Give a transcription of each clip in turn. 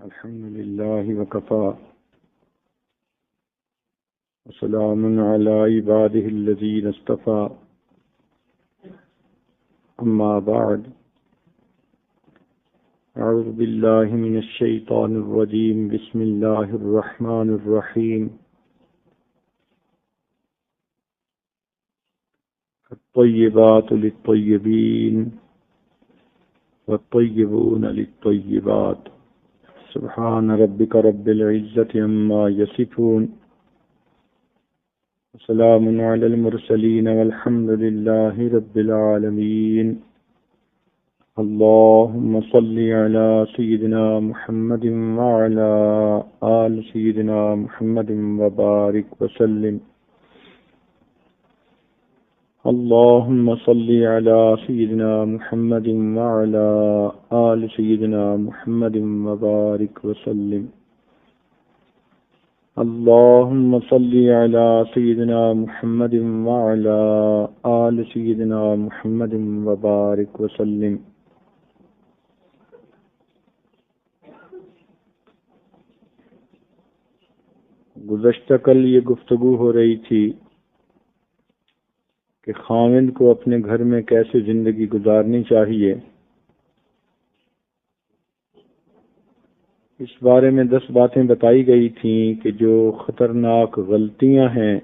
الحمد لله وكفى وسلام على عباده الذين اصطفى أما بعد أعوذ بالله من الشيطان الرجيم بسم الله الرحمن الرحيم الطيبات للطيبين والطيبون للطيبات سبحان ربك رب العزة عما يصفون وسلام على المرسلين والحمد لله رب العالمين اللهم صل على سيدنا محمد وعلى آل سيدنا محمد وبارك وسلم اللهم صل على سيدنا محمد وعلى آل سيدنا محمد وبارك وسلم اللهم صل على سيدنا محمد وعلى آل سيدنا محمد وبارك وسلم گزشتہ کل یہ گفتگو ہو رہی تھی کہ خاوند کو اپنے گھر میں کیسے زندگی گزارنی چاہیے. اس بارے میں 10 باتیں بتائی گئی تھیں کہ جو خطرناک غلطیاں ہیں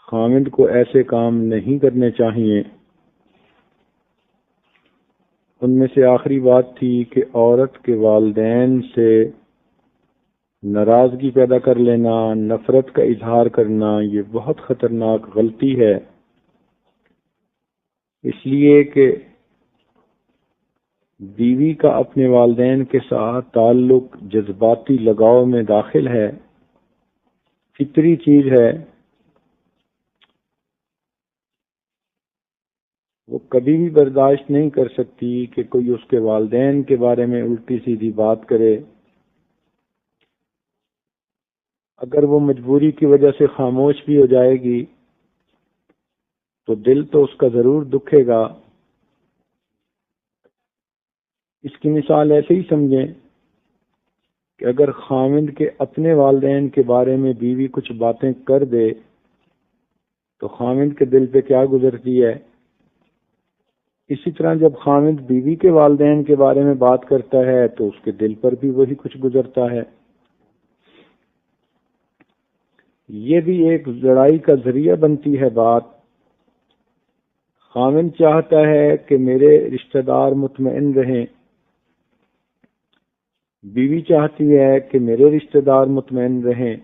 خاوند کو ایسے کام نہیں کرنے چاہیے. ان میں سے آخری بات تھی کہ عورت کے والدین سے ناراضگی پیدا کر لینا، نفرت کا اظہار کرنا، یہ بہت خطرناک غلطی ہے. اس لیے کہ بیوی کا اپنے والدین کے ساتھ تعلق جذباتی لگاؤ میں داخل ہے، فطری چیز ہے. وہ کبھی بھی برداشت نہیں کر سکتی کہ کوئی اس کے والدین کے بارے میں الٹی سیدھی بات کرے. اگر وہ مجبوری کی وجہ سے خاموش بھی ہو جائے گی تو دل تو اس کا ضرور دکھے گا. اس کی مثال ایسے ہی سمجھیں کہ اگر خاوند کے اپنے والدین کے بارے میں بیوی کچھ باتیں کر دے تو خاوند کے دل پہ کیا گزرتی ہے. اسی طرح جب خاوند بیوی کے والدین کے بارے میں بات کرتا ہے تو اس کے دل پر بھی وہی کچھ گزرتا ہے. یہ بھی ایک لڑائی کا ذریعہ بنتی ہے بات. خاوند چاہتا ہے کہ میرے رشتہ دار مطمئن رہیں، بیوی چاہتی ہے کہ میرے رشتہ دار مطمئن رہیں.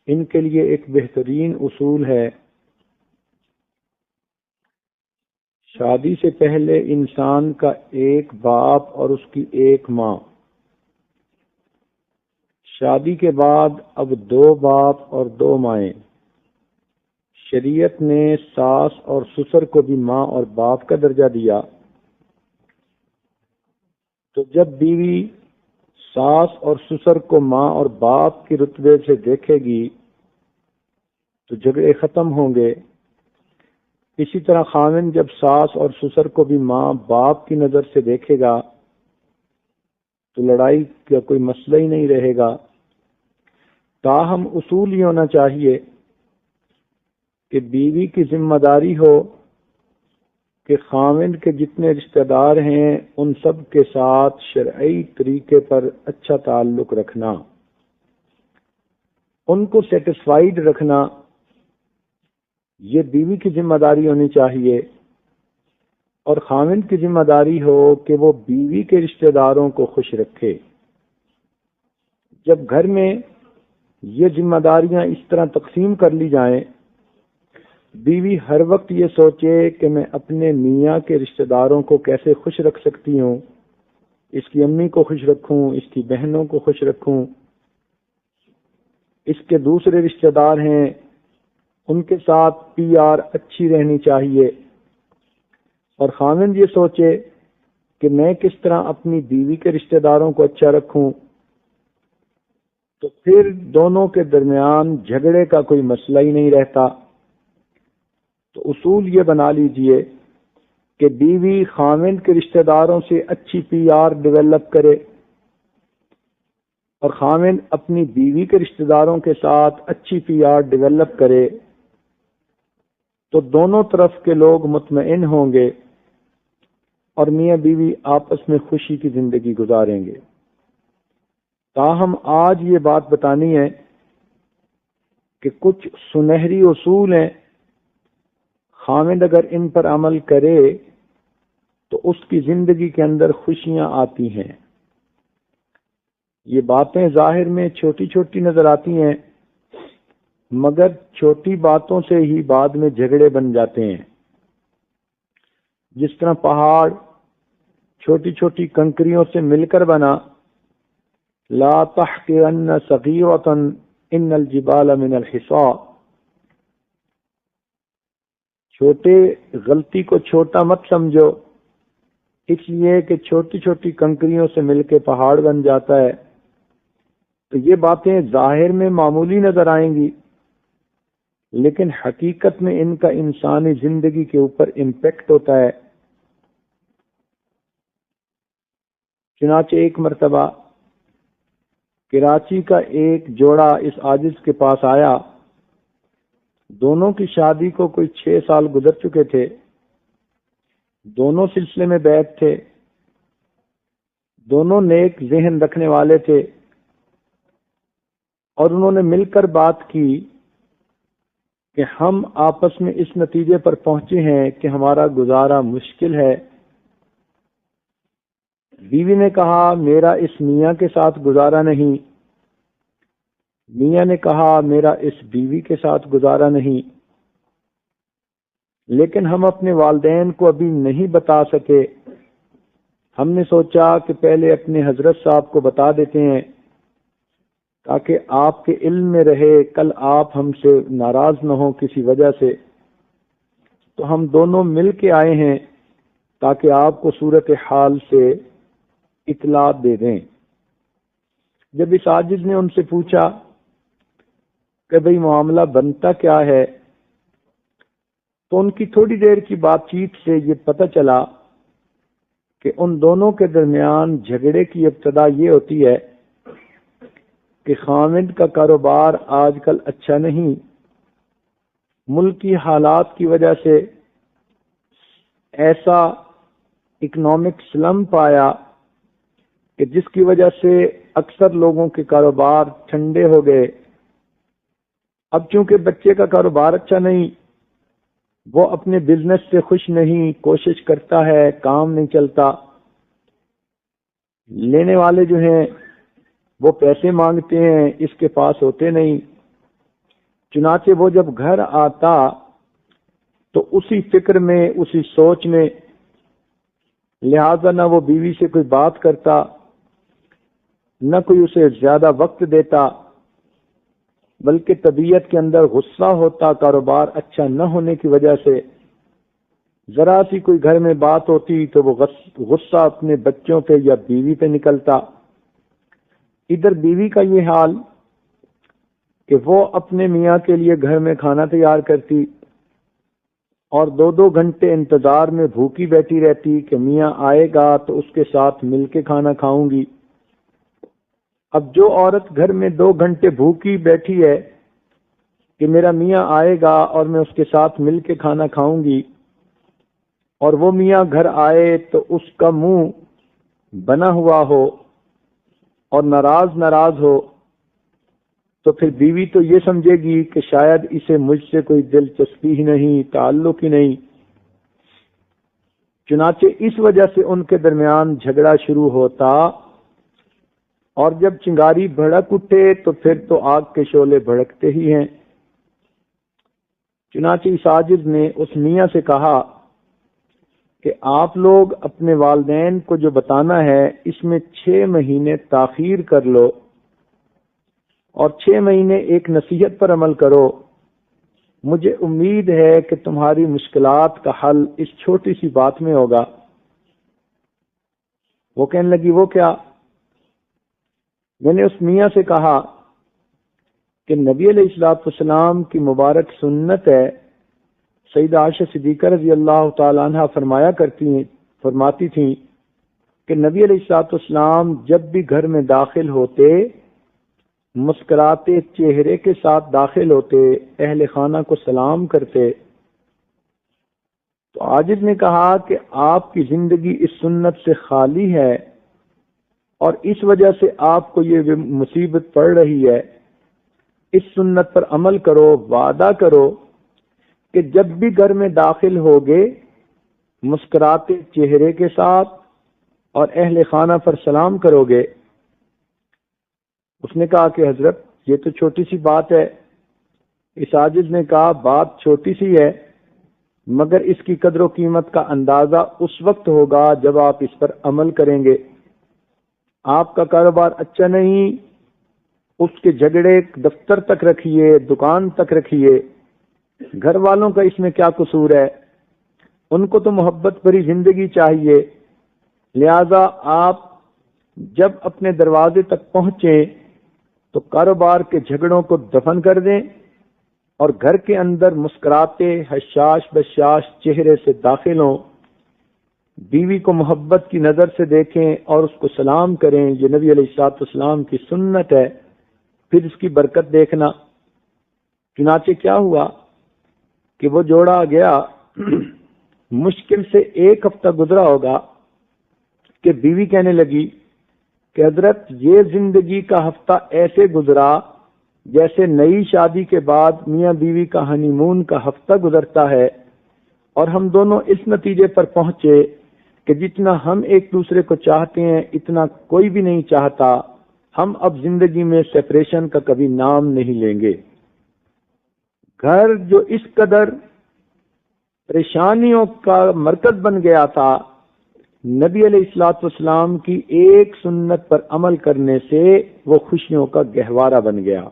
ان کے لیے ایک بہترین اصول ہے. شادی سے پہلے انسان کا ایک باپ اور اس کی ایک ماں، شادی کے بعد اب 2 باپ اور 2 مائیں. شریعت نے ساس اور سسر کو بھی ماں اور باپ کا درجہ دیا. تو جب بیوی ساس اور سسر کو ماں اور باپ کے رتبے سے دیکھے گی تو جھگڑے ختم ہوں گے. اسی طرح خاوند جب ساس اور سسر کو بھی ماں باپ کی نظر سے دیکھے گا تو لڑائی کا کوئی مسئلہ ہی نہیں رہے گا. تاہم اصول یہ ہونا چاہیے کہ بیوی کی ذمہ داری ہو کہ خاوند کے جتنے رشتہ دار ہیں ان سب کے ساتھ شرعی طریقے پر اچھا تعلق رکھنا، ان کو سیٹسفائیڈ رکھنا، یہ بیوی کی ذمہ داری ہونی چاہیے. اور خاوند کی ذمہ داری ہو کہ وہ بیوی کے رشتہ داروں کو خوش رکھے. جب گھر میں یہ ذمہ داریاں اس طرح تقسیم کر لی جائیں، بیوی ہر وقت یہ سوچے کہ میں اپنے میاں کے رشتہ داروں کو کیسے خوش رکھ سکتی ہوں، اس کی امی کو خوش رکھوں، اس کی بہنوں کو خوش رکھوں، اس کے دوسرے رشتہ دار ہیں ان کے ساتھ پی آر اچھی رہنی چاہیے. اور خاوند یہ سوچے کہ میں کس طرح اپنی بیوی کے رشتہ داروں کو اچھا رکھوں. تو پھر دونوں کے درمیان جھگڑے کا کوئی مسئلہ ہی نہیں رہتا. تو اصول یہ بنا لیجئے کہ بیوی خاوند کے رشتہ داروں سے اچھی پی آر ڈیولپ کرے اور خاوند اپنی بیوی کے رشتہ داروں کے ساتھ اچھی پی آر ڈیولپ کرے تو دونوں طرف کے لوگ مطمئن ہوں گے اور میاں بیوی آپس میں خوشی کی زندگی گزاریں گے۔ تاہم آج یہ بات بتانی ہے کہ کچھ سنہری اصول ہیں، خاوند اگر ان پر عمل کرے تو اس کی زندگی کے اندر خوشیاں آتی ہیں۔ یہ باتیں ظاہر میں چھوٹی چھوٹی نظر آتی ہیں، مگر چھوٹی باتوں سے ہی بعد میں جھگڑے بن جاتے ہیں۔ جس طرح پہاڑ چھوٹی چھوٹی کنکریوں سے مل کر بنا، لا تحقرن صغیرۃ ان الجبال من الحصاء، چھوٹے غلطی کو چھوٹا مت سمجھو، اس لیے کہ چھوٹی چھوٹی کنکریوں سے مل کے پہاڑ بن جاتا ہے۔ تو یہ باتیں ظاہر میں معمولی نظر آئیں گی، لیکن حقیقت میں ان کا انسانی زندگی کے اوپر امپیکٹ ہوتا ہے۔ چنانچہ ایک مرتبہ کراچی کا ایک جوڑا اس عاجز کے پاس آیا، دونوں کی شادی کو کوئی 6 سال گزر چکے تھے، دونوں سلسلے میں بیعت تھے، دونوں نیک ذہن رکھنے والے تھے، اور انہوں نے مل کر بات کی کہ ہم آپس میں اس نتیجے پر پہنچے ہیں کہ ہمارا گزارا مشکل ہے۔ بیوی نے کہا میرا اس میاں کے ساتھ گزارا نہیں، میاں نے کہا میرا اس بیوی کے ساتھ گزارا نہیں، لیکن ہم اپنے والدین کو ابھی نہیں بتا سکے۔ ہم نے سوچا کہ پہلے اپنے حضرت صاحب کو بتا دیتے ہیں تاکہ آپ کے علم میں رہے، کل آپ ہم سے ناراض نہ ہوں کسی وجہ سے۔ تو ہم دونوں مل کے آئے ہیں تاکہ آپ کو صورتحال سے اطلاع دے دیں۔ جب اس عاجز نے ان سے پوچھا کہ بھئی معاملہ بنتا کیا ہے، تو ان کی تھوڑی دیر کی بات چیت سے یہ پتہ چلا کہ ان دونوں کے درمیان جھگڑے کی ابتدا یہ ہوتی ہے کہ خاوند کا کاروبار آج کل اچھا نہیں، ملکی حالات کی وجہ سے ایسا اکنامک سلمپ آیا کہ جس کی وجہ سے اکثر لوگوں کے کاروبار ٹھنڈے ہو گئے۔ اب چونکہ بچے کا کاروبار اچھا نہیں، وہ اپنے بزنس سے خوش نہیں، کوشش کرتا ہے، کام نہیں چلتا، لینے والے جو ہیں وہ پیسے مانگتے ہیں، اس کے پاس ہوتے نہیں۔ چنانچہ وہ جب گھر آتا تو اسی فکر میں، اسی سوچ میں، لہذا نہ وہ بیوی سے کوئی بات کرتا، نہ کوئی اسے زیادہ وقت دیتا، بلکہ طبیعت کے اندر غصہ ہوتا کاروبار اچھا نہ ہونے کی وجہ سے۔ ذرا سی کوئی گھر میں بات ہوتی تو وہ غصہ اپنے بچوں پہ یا بیوی پہ نکلتا۔ ادھر بیوی کا یہ حال کہ وہ اپنے میاں کے لیے گھر میں کھانا تیار کرتی اور 2 گھنٹے انتظار میں بھوکی بیٹھی رہتی کہ میاں آئے گا تو اس کے ساتھ مل کے کھانا کھاؤں گی۔ اب جو عورت گھر میں 2 گھنٹے بھوکی بیٹھی ہے کہ میرا میاں آئے گا اور میں اس کے ساتھ مل کے کھانا کھاؤں گی، اور وہ میاں گھر آئے تو اس کا منہ بنا ہوا ہو اور ناراض ہو، تو پھر بیوی تو یہ سمجھے گی کہ شاید اسے مجھ سے کوئی دلچسپی ہی نہیں، تعلق ہی نہیں۔ چنانچہ اس وجہ سے ان کے درمیان جھگڑا شروع ہوتا، اور جب چنگاری بھڑک اٹھے تو پھر تو آگ کے شعلے بھڑکتے ہی ہیں۔ چنانچہ اس عاجز نے اس میاں سے کہا کہ آپ لوگ اپنے والدین کو جو بتانا ہے اس میں 6 مہینے تاخیر کر لو، اور 6 مہینے ایک نصیحت پر عمل کرو۔ مجھے امید ہے کہ تمہاری مشکلات کا حل اس چھوٹی سی بات میں ہوگا۔ وہ کہنے لگی وہ کیا؟ میں نے اس میاں سے کہا کہ نبی علیہ السلام کی مبارک سنت ہے سیدہ عائشہ صدیقہ رضی اللہ تعالی عنہ فرماتی تھیں کہ نبی علیہ الصلوۃ والسلام جب بھی گھر میں داخل ہوتے مسکراتے چہرے کے ساتھ داخل ہوتے، اہل خانہ کو سلام کرتے۔ تو عاجز نے کہا کہ آپ کی زندگی اس سنت سے خالی ہے اور اس وجہ سے آپ کو یہ مصیبت پڑ رہی ہے، اس سنت پر عمل کرو، وعدہ کرو کہ جب بھی گھر میں داخل ہوگے مسکراتے چہرے کے ساتھ اور اہل خانہ پر سلام کرو گے۔ اس نے کہا کہ حضرت یہ تو چھوٹی سی بات ہے۔ اس عاجز نے کہا بات چھوٹی سی ہے مگر اس کی قدر و قیمت کا اندازہ اس وقت ہوگا جب آپ اس پر عمل کریں گے۔ آپ کا کاروبار اچھا نہیں، اس کے جھگڑے دفتر تک رکھیے، دکان تک رکھیے، گھر والوں کا اس میں کیا قصور ہے؟ ان کو تو محبت بھری زندگی چاہیے، لہذا آپ جب اپنے دروازے تک پہنچیں تو کاروبار کے جھگڑوں کو دفن کر دیں اور گھر کے اندر مسکراتے حشاش بشاش چہرے سے داخل ہوں، بیوی کو محبت کی نظر سے دیکھیں اور اس کو سلام کریں۔ یہ نبی علیہ الصلوۃ والسلام کی سنت ہے، پھر اس کی برکت دیکھنا۔ چنانچہ کیا ہوا کہ وہ جوڑا گیا، مشکل سے 1 ہفتہ گزرا ہوگا کہ بیوی کہنے لگی کہ حضرت یہ زندگی کا ہفتہ ایسے گزرا جیسے نئی شادی کے بعد میاں بیوی کا ہنی مون کا ہفتہ گزرتا ہے، اور ہم دونوں اس نتیجے پر پہنچے کہ جتنا ہم ایک دوسرے کو چاہتے ہیں اتنا کوئی بھی نہیں چاہتا، ہم اب زندگی میں سیپریشن کا کبھی نام نہیں لیں گے۔ گھر جو اس قدر پریشانیوں کا مرکز بن گیا تھا، نبی علیہ الصلوۃ والسلام کی ایک سنت پر عمل کرنے سے وہ خوشیوں کا گہوارہ بن گیا۔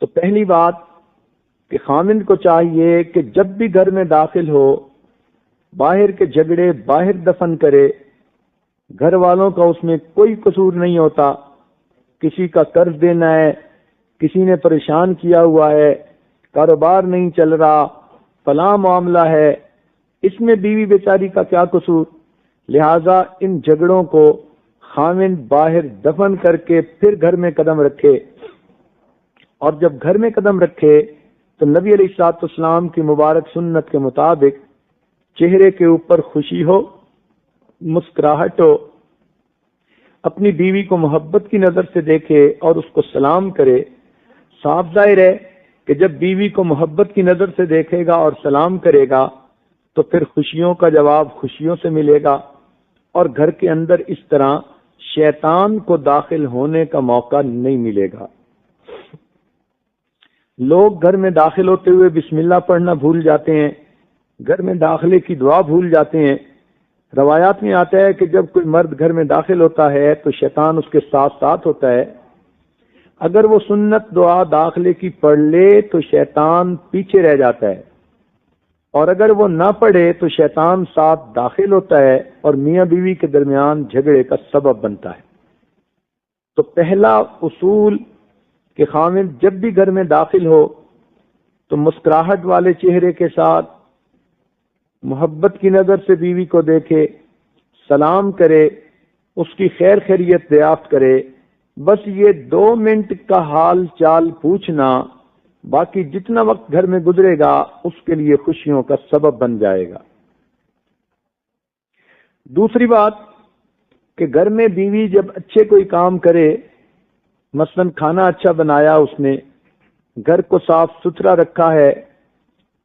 تو پہلی بات کہ خامند کو چاہیے کہ جب بھی گھر میں داخل ہو باہر کے جھگڑے باہر دفن کرے، گھر والوں کا اس میں کوئی قصور نہیں ہوتا، کسی کا قرض دینا ہے، کسی نے پریشان کیا ہوا ہے، کاروبار نہیں چل رہا، فلاں معاملہ ہے، اس میں بیوی بیچاری کا کیا قصور؟ لہذا ان جھگڑوں کو خامند باہر دفن کر کے پھر گھر میں قدم رکھے، اور جب گھر میں قدم رکھے تو نبی علیہ الصلوۃ والسلام کی مبارک سنت کے مطابق چہرے کے اوپر خوشی ہو، مسکراہٹ ہو، اپنی بیوی کو محبت کی نظر سے دیکھے اور اس کو سلام کرے۔ صاف ظاہر ہے کہ جب بیوی کو محبت کی نظر سے دیکھے گا اور سلام کرے گا تو پھر خوشیوں کا جواب خوشیوں سے ملے گا، اور گھر کے اندر اس طرح شیطان کو داخل ہونے کا موقع نہیں ملے گا۔ لوگ گھر میں داخل ہوتے ہوئے بسم اللہ پڑھنا بھول جاتے ہیں، گھر میں داخلے کی دعا بھول جاتے ہیں۔ روایات میں آتا ہے کہ جب کوئی مرد گھر میں داخل ہوتا ہے تو شیطان اس کے ساتھ ساتھ ہوتا ہے۔ اگر وہ سنت دعا داخلے کی پڑھ لے تو شیطان پیچھے رہ جاتا ہے، اور اگر وہ نہ پڑھے تو شیطان ساتھ داخل ہوتا ہے اور میاں بیوی کے درمیان جھگڑے کا سبب بنتا ہے۔ تو پہلا اصول کہ خامند جب بھی گھر میں داخل ہو تو مسکراہٹ والے چہرے کے ساتھ محبت کی نظر سے بیوی کو دیکھے، سلام کرے، اس کی خیر خیریت دریافت کرے۔ بس یہ 2 منٹ کا حال چال پوچھنا، باقی جتنا وقت گھر میں گزرے گا اس کے لیے خوشیوں کا سبب بن جائے گا۔ دوسری بات کہ گھر میں بیوی جب اچھے کوئی کام کرے، مثلا کھانا اچھا بنایا، اس نے گھر کو صاف ستھرا رکھا ہے،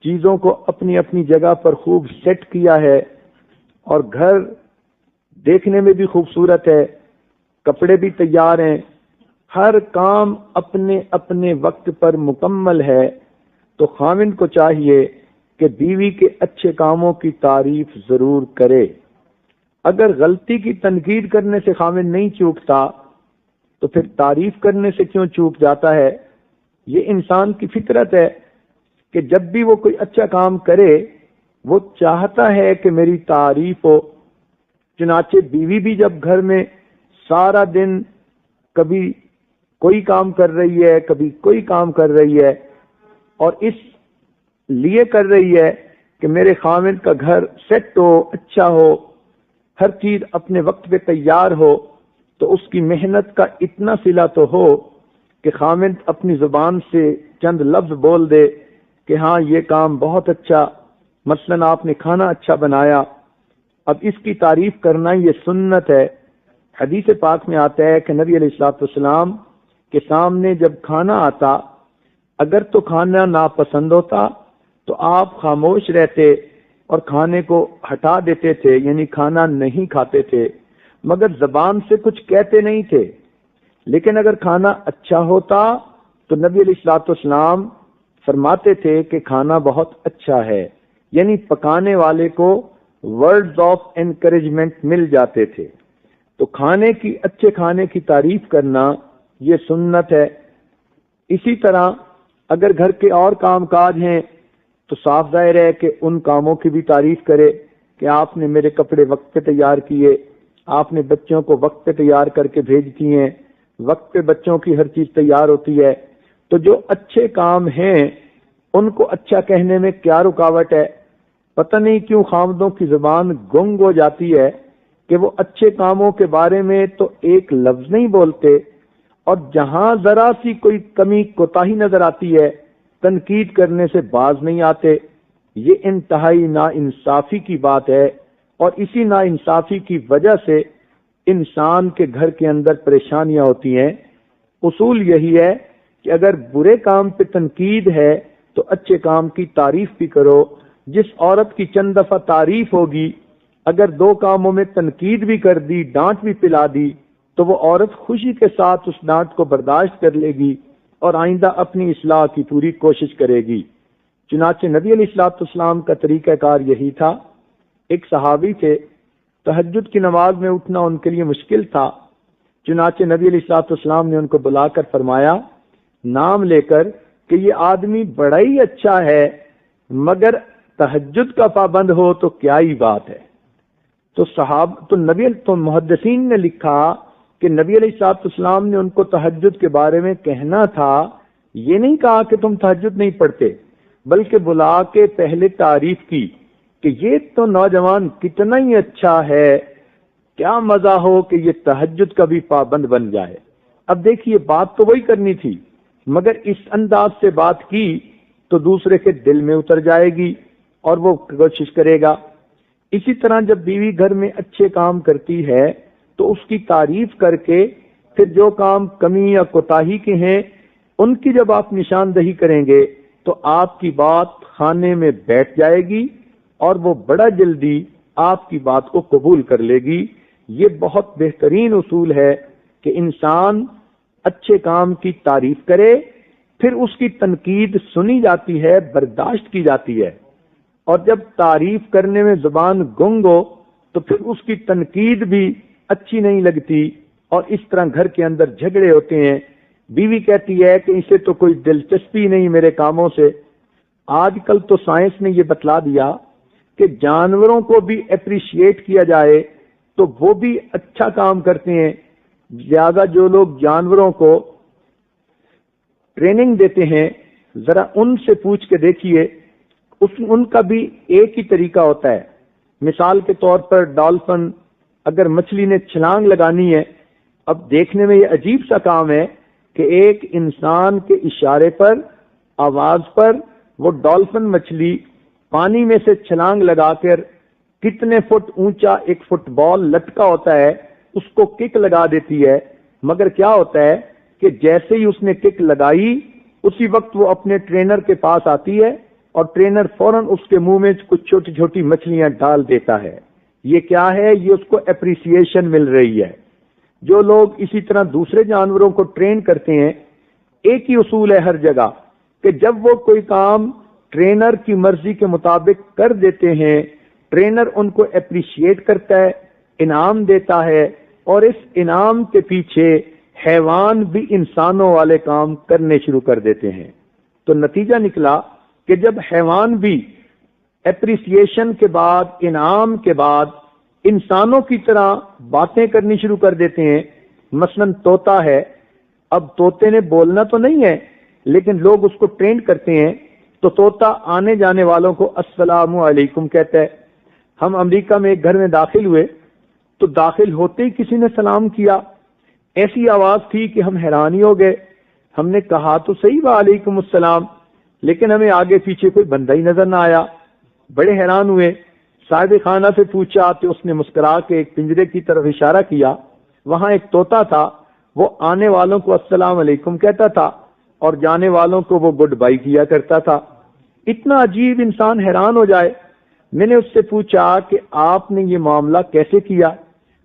چیزوں کو اپنی اپنی جگہ پر خوب سیٹ کیا ہے، اور گھر دیکھنے میں بھی خوبصورت ہے، کپڑے بھی تیار ہیں، ہر کام اپنے اپنے وقت پر مکمل ہے، تو خاوند کو چاہیے کہ بیوی کے اچھے کاموں کی تعریف ضرور کرے۔ اگر غلطی کی تنقید کرنے سے خاوند نہیں چوکتا تو پھر تعریف کرنے سے کیوں چوک جاتا ہے؟ یہ انسان کی فطرت ہے کہ جب بھی وہ کوئی اچھا کام کرے وہ چاہتا ہے کہ میری تعریف ہو۔ چنانچہ بیوی بھی جب گھر میں سارا دن کبھی کوئی کام کر رہی ہے، کبھی کوئی کام کر رہی ہے، اور اس لیے کر رہی ہے کہ میرے خاوند کا گھر سیٹ ہو، اچھا ہو، ہر چیز اپنے وقت پہ تیار ہو، تو اس کی محنت کا اتنا صلہ تو ہو کہ خاوند اپنی زبان سے چند لفظ بول دے کہ ہاں یہ کام بہت اچھا، مثلا آپ نے کھانا اچھا بنایا، اب اس کی تعریف کرنا یہ سنت ہے۔ حدیث پاک میں آتا ہے کہ نبی علیہ الصلوۃ والسلام کے سامنے جب کھانا آتا، اگر تو کھانا ناپسند ہوتا تو آپ خاموش رہتے اور کھانے کو ہٹا دیتے تھے، یعنی کھانا نہیں کھاتے تھے، مگر زبان سے کچھ کہتے نہیں تھے۔ لیکن اگر کھانا اچھا ہوتا تو نبی علیہ الصلوۃ والسلام فرماتے تھے کہ کھانا بہت اچھا ہے، یعنی پکانے والے کو ورڈز آف انکریجمنٹ مل جاتے تھے۔ تو اچھے کھانے کی تعریف کرنا یہ سنت ہے۔ اسی طرح اگر گھر کے اور کام کاج ہیں تو صاف ظاہر ہے کہ ان کاموں کی بھی تعریف کرے کہ آپ نے میرے کپڑے وقت پہ تیار کیے، آپ نے بچوں کو وقت پہ تیار کر کے بھیج دیے ہیں، وقت پہ بچوں کی ہر چیز تیار ہوتی ہے۔ تو جو اچھے کام ہیں ان کو اچھا کہنے میں کیا رکاوٹ ہے؟ پتہ نہیں کیوں خامدوں کی زبان گنگ ہو جاتی ہے کہ وہ اچھے کاموں کے بارے میں تو ایک لفظ نہیں بولتے، اور جہاں ذرا سی کوئی کمی کوتاہی نظر آتی ہے تنقید کرنے سے باز نہیں آتے۔ یہ انتہائی ناانصافی کی بات ہے، اور اسی ناانصافی کی وجہ سے انسان کے گھر کے اندر پریشانیاں ہوتی ہیں۔ اصول یہی ہے کہ اگر برے کام پہ تنقید ہے تو اچھے کام کی تعریف بھی کرو۔ جس عورت کی چند دفعہ تعریف ہوگی، اگر دو کاموں میں تنقید بھی کر دی، ڈانٹ بھی پلا دی، تو وہ عورت خوشی کے ساتھ اس ڈانٹ کو برداشت کر لے گی اور آئندہ اپنی اصلاح کی پوری کوشش کرے گی۔ چنانچہ نبی علیہ الصلوۃ والسلام کا طریقہ کار یہی تھا۔ ایک صحابی تھے، تہجد کی نماز میں اٹھنا ان کے لیے مشکل تھا، چنانچہ نبی علیہ الصلوۃ والسلام نے ان کو بلا کر فرمایا نام لے کر کہ یہ آدمی بڑا ہی اچھا ہے، مگر تہجد کا پابند ہو تو کیا ہی بات ہے۔ تو محدثین نے لکھا کہ نبی علیہ الصلوۃ والسلام نے ان کو تہجد کے بارے میں کہنا تھا، یہ نہیں کہا کہ تم تہجد نہیں پڑھتے، بلکہ بلا کے پہلے تعریف کی کہ یہ تو نوجوان کتنا ہی اچھا ہے، کیا مزہ ہو کہ یہ تہجد کا بھی پابند بن جائے۔ اب دیکھیے بات تو وہی کرنی تھی، مگر اس انداز سے بات کی تو دوسرے کے دل میں اتر جائے گی اور وہ کوشش کرے گا۔ اسی طرح جب بیوی گھر میں اچھے کام کرتی ہے تو اس کی تعریف کر کے پھر جو کام کمی یا کوتاہی کے ہیں ان کی جب آپ نشاندہی کریں گے تو آپ کی بات خانے میں بیٹھ جائے گی اور وہ بڑا جلدی آپ کی بات کو قبول کر لے گی۔ یہ بہت بہترین اصول ہے کہ انسان اچھے کام کی تعریف کرے، پھر اس کی تنقید سنی جاتی ہے، برداشت کی جاتی ہے، اور جب تعریف کرنے میں زبان گنگ ہو تو پھر اس کی تنقید بھی اچھی نہیں لگتی، اور اس طرح گھر کے اندر جھگڑے ہوتے ہیں۔ بیوی کہتی ہے کہ اسے تو کوئی دلچسپی نہیں میرے کاموں سے۔ آج کل تو سائنس نے یہ بتلا دیا کہ جانوروں کو بھی اپریشیٹ کیا جائے تو وہ بھی اچھا کام کرتے ہیں۔ زیادہ جو لوگ جانوروں کو ٹریننگ دیتے ہیں، ذرا ان سے پوچھ کے دیکھیے، ان کا بھی ایک ہی طریقہ ہوتا ہے۔ مثال کے طور پر ڈالفن، اگر مچھلی نے چھلانگ لگانی ہے، اب دیکھنے میں یہ عجیب سا کام ہے کہ ایک انسان کے اشارے پر، آواز پر، وہ ڈالفن مچھلی پانی میں سے چھلانگ لگا کر کتنے فٹ اونچا ایک فٹ بال لٹکا ہوتا ہے اس کو کک لگا دیتی ہے۔ مگر کیا ہوتا ہے کہ جیسے ہی اس نے کک لگائی اسی وقت وہ اپنے ٹرینر کے پاس آتی ہے اور ٹرینر فوراً اس کے منہ میں کچھ چھوٹی چھوٹی مچھلیاں ڈال دیتا ہے۔ یہ کیا ہے؟ یہ اس کو اپریسیشن مل رہی ہے۔ جو لوگ اسی طرح دوسرے جانوروں کو ٹرین کرتے ہیں، ایک ہی اصول ہے ہر جگہ کہ جب وہ کوئی کام ٹرینر کی مرضی کے مطابق کر دیتے ہیں، ٹرینر ان کو اپریشیٹ کرتا ہے، انعام دیتا ہے، اور اس انعام کے پیچھے حیوان بھی انسانوں والے کام کرنے شروع کر دیتے ہیں۔ تو نتیجہ نکلا کہ جب حیوان بھی اپریسیشن کے بعد، انعام کے بعد انسانوں کی طرح باتیں کرنی شروع کر دیتے ہیں، مثلا طوطا ہے، اب طوطے نے بولنا تو نہیں ہے لیکن لوگ اس کو ٹرین کرتے ہیں تو طوطا آنے جانے والوں کو السلام علیکم کہتا ہے۔ ہم امریکہ میں ایک گھر میں داخل ہوئے تو داخل ہوتے ہی کسی نے سلام کیا، ایسی آواز تھی کہ ہم حیران ہی ہو گئے۔ ہم نے کہا تو صحیح وعلیکم السلام، لیکن ہمیں آگے پیچھے کوئی بندہ ہی نظر نہ آیا۔ بڑے حیران ہوئے، صاحب خانہ سے پوچھا تو اس نے مسکرا کے ایک پنجرے کی طرف اشارہ کیا، وہاں ایک طوطا تھا، وہ آنے والوں کو السلام علیکم کہتا تھا اور جانے والوں کو وہ گڈ بائی کیا کرتا تھا۔ اتنا عجیب، انسان حیران ہو جائے۔ میں نے اس سے پوچھا کہ آپ نے یہ معاملہ کیسے کیا؟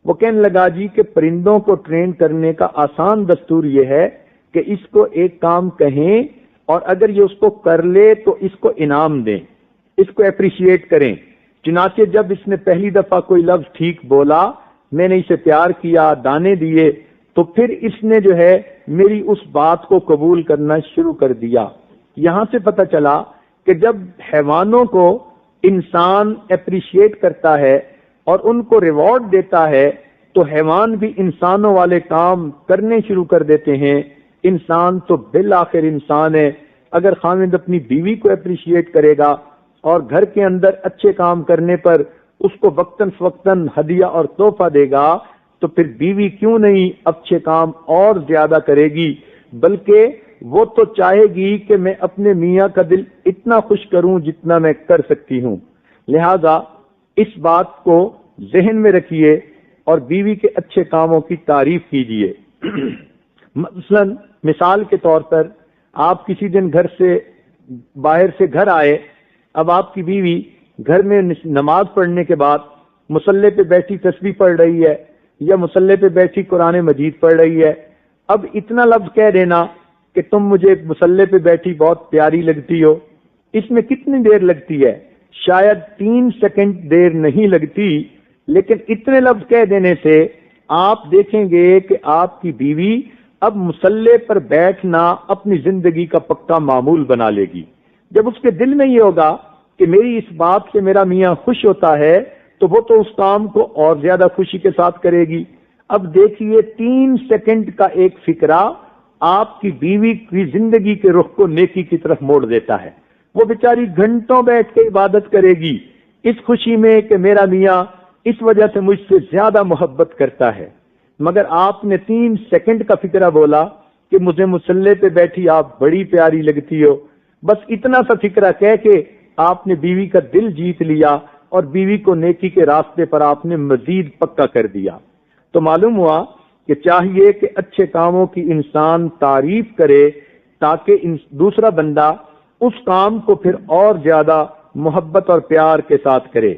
وہ کہنے لگا جی کہ پرندوں کو ٹرین کرنے کا آسان دستور یہ ہے کہ اس کو ایک کام کہیں اور اگر یہ اس کو کر لے تو اس کو انعام دیں، اس کو اپریشیٹ کریں۔ چنانچہ جب اس نے پہلی دفعہ کوئی لفظ ٹھیک بولا، میں نے اسے پیار کیا، دانے دیے، تو پھر اس نے جو ہے میری اس بات کو قبول کرنا شروع کر دیا۔ یہاں سے پتہ چلا کہ جب حیوانوں کو انسان اپریشیٹ کرتا ہے اور ان کو ریوارڈ دیتا ہے تو حیوان بھی انسانوں والے کام کرنے شروع کر دیتے ہیں۔ انسان تو بالآخر انسان ہے، اگر خاوند اپنی بیوی کو اپریشیٹ کرے گا اور گھر کے اندر اچھے کام کرنے پر اس کو وقتاً فوقتاً ہدیہ اور تحفہ دے گا تو پھر بیوی کیوں نہیں اچھے کام اور زیادہ کرے گی، بلکہ وہ تو چاہے گی کہ میں اپنے میاں کا دل اتنا خوش کروں جتنا میں کر سکتی ہوں۔ لہذا اس بات کو ذہن میں رکھیے اور بیوی کے اچھے کاموں کی تعریف کیجیے۔ مثال کے طور پر آپ کسی دن گھر سے باہر سے گھر آئے، اب آپ کی بیوی گھر میں نماز پڑھنے کے بعد مصلی پہ بیٹھی تسبیح پڑھ رہی ہے یا مصلی پہ بیٹھی قرآن مجید پڑھ رہی ہے۔ اب اتنا لفظ کہہ دینا کہ تم مجھے مصلی پہ بیٹھی بہت پیاری لگتی ہو، اس میں کتنی دیر لگتی ہے؟ شاید 3 سیکنڈ دیر نہیں لگتی، لیکن اتنے لفظ کہہ دینے سے آپ دیکھیں گے کہ آپ کی بیوی اب مصلی پر بیٹھنا اپنی زندگی کا پکا معمول بنا لے گی۔ جب اس کے دل میں یہ ہوگا کہ میری اس بات سے میرا میاں خوش ہوتا ہے تو وہ تو اس کام کو اور زیادہ خوشی کے ساتھ کرے گی۔ اب دیکھیے 3 سیکنڈ کا ایک فکرہ آپ کی بیوی کی زندگی کے رخ کو نیکی کی طرف موڑ دیتا ہے۔ وہ بیچاری گھنٹوں بیٹھ کے عبادت کرے گی اس خوشی میں کہ میرا میاں اس وجہ سے مجھ سے زیادہ محبت کرتا ہے، مگر آپ نے 3 سیکنڈ کا فکرہ بولا کہ مجھے مصلی پہ بیٹھی آپ بڑی پیاری لگتی ہو، بس اتنا سا فکرہ کہہ کے آپ نے بیوی کا دل جیت لیا اور بیوی کو نیکی کے راستے پر آپ نے مزید پکا کر دیا۔ تو معلوم ہوا کہ چاہیے کہ اچھے کاموں کی انسان تعریف کرے تاکہ دوسرا بندہ اس کام کو پھر اور زیادہ محبت اور پیار کے ساتھ کرے۔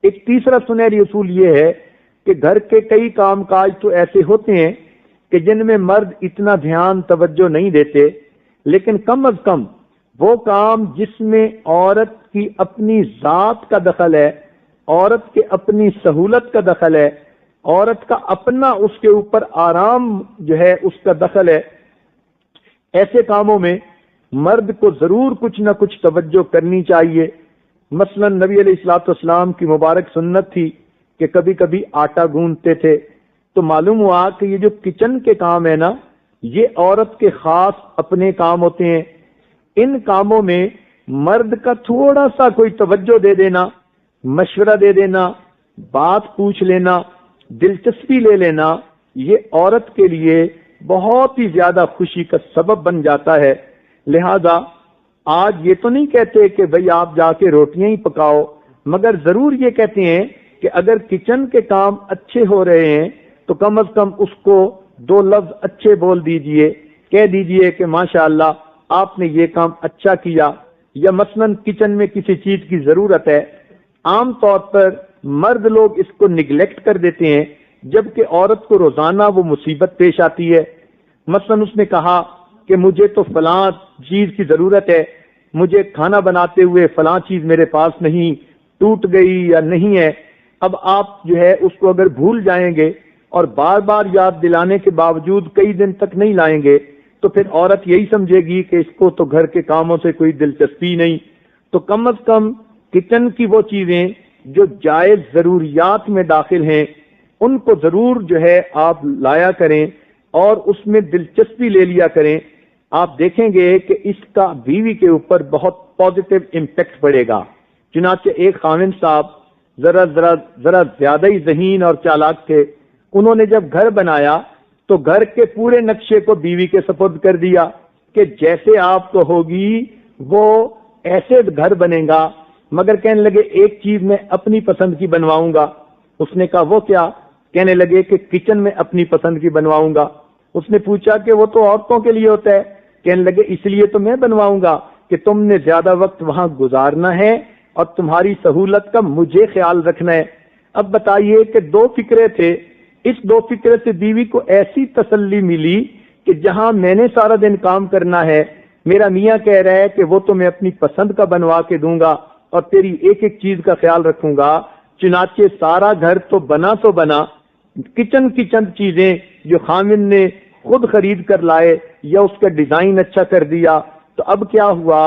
ایک تیسرا سنہری اصول یہ ہے کہ گھر کے کئی کام کاج تو ایسے ہوتے ہیں کہ جن میں مرد اتنا دھیان توجہ نہیں دیتے، لیکن کم از کم وہ کام جس میں عورت کی اپنی ذات کا دخل ہے، عورت کے اپنی سہولت کا دخل ہے، عورت کا اپنا اس کے اوپر آرام جو ہے اس کا دخل ہے، ایسے کاموں میں مرد کو ضرور کچھ نہ کچھ توجہ کرنی چاہیے۔ مثلا نبی علیہ الصلوۃ والسلام کی مبارک سنت تھی کہ کبھی کبھی آٹا گوندتے تھے، تو معلوم ہوا کہ یہ جو کچن کے کام ہے نا، یہ عورت کے خاص اپنے کام ہوتے ہیں۔ ان کاموں میں مرد کا تھوڑا سا کوئی توجہ دے دینا، مشورہ دے دینا، بات پوچھ لینا، دلچسپی لے لینا، یہ عورت کے لیے بہت ہی زیادہ خوشی کا سبب بن جاتا ہے۔ لہذا آج یہ تو نہیں کہتے کہ بھئی آپ جا کے روٹیاں ہی پکاؤ، مگر ضرور یہ کہتے ہیں کہ اگر کچن کے کام اچھے ہو رہے ہیں تو کم از کم اس کو 2 لفظ اچھے بول دیجئے، کہہ دیجئے کہ ماشاءاللہ آپ نے یہ کام اچھا کیا، یا مثلا کچن میں کسی چیز کی ضرورت ہے۔ عام طور پر مرد لوگ اس کو نگلیکٹ کر دیتے ہیں، جبکہ عورت کو روزانہ وہ مصیبت پیش آتی ہے۔ مثلا اس نے کہا کہ مجھے تو فلاں چیز کی ضرورت ہے، مجھے کھانا بناتے ہوئے فلاں چیز میرے پاس نہیں، ٹوٹ گئی یا نہیں ہے۔ اب آپ جو ہے اس کو اگر بھول جائیں گے اور بار بار یاد دلانے کے باوجود کئی دن تک نہیں لائیں گے تو پھر عورت یہی سمجھے گی کہ اس کو تو گھر کے کاموں سے کوئی دلچسپی نہیں۔ تو کم از کم کچن کی وہ چیزیں جو جائز ضروریات میں داخل ہیں ان کو ضرور جو ہے آپ لایا کریں اور اس میں دلچسپی لے لیا کریں۔ آپ دیکھیں گے کہ اس کا بیوی کے اوپر بہت پازیٹو امپیکٹ پڑے گا۔ چنانچہ ایک خاوند صاحب ذرا زیادہ ہی ذہین اور چالاک تھے، انہوں نے جب گھر بنایا تو گھر کے پورے نقشے کو بیوی کے سپرد کر دیا کہ جیسے آپ کو ہوگی وہ ایسے گھر بنے گا، مگر کہنے لگے ایک چیز میں اپنی پسند کی بنواؤں گا۔ اس نے کہا وہ کیا؟ کہنے لگے کہ کچن میں اپنی پسند کی بنواؤں گا۔ اس نے پوچھا کہ وہ تو عورتوں کے لیے ہوتا ہے۔ کہنے لگے اس لیے تو میں بنواؤں گا کہ تم نے زیادہ وقت وہاں گزارنا ہے اور تمہاری سہولت کا مجھے خیال رکھنا ہے۔ اب بتائیے کہ دو فکرے تھے، اس دو فکرے سے بیوی کو ایسی تسلی ملی کہ جہاں میں نے سارا دن کام کرنا ہے، میرا میاں کہہ رہا ہے کہ وہ تو میں اپنی پسند کا بنوا کے دوں گا اور تیری ایک ایک چیز کا خیال رکھوں گا۔ چنانچہ سارا گھر تو بنا، کچن کی چند چیزیں جو خامن نے خود خرید کر لائے یا اس کا ڈیزائن اچھا کر دیا، تو اب کیا ہوا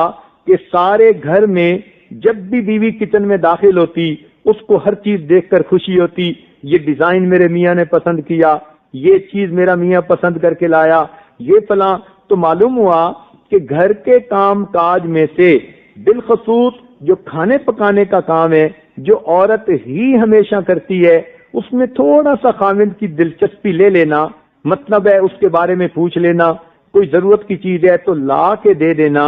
کہ سارے گھر میں جب بھی بیوی کچن میں داخل ہوتی اس کو ہر چیز دیکھ کر خوشی ہوتی، یہ ڈیزائن میرے میاں نے پسند کیا، یہ چیز میرا میاں پسند کر کے لایا، یہ فلاں۔ تو معلوم ہوا کہ گھر کے کام کاج میں سے بالخصوص جو کھانے پکانے کا کام ہے، جو عورت ہی ہمیشہ کرتی ہے، اس میں تھوڑا سا خاوند کی دلچسپی لے لینا، مطلب ہے اس کے بارے میں پوچھ لینا، کوئی ضرورت کی چیز ہے تو لا کے دے دینا،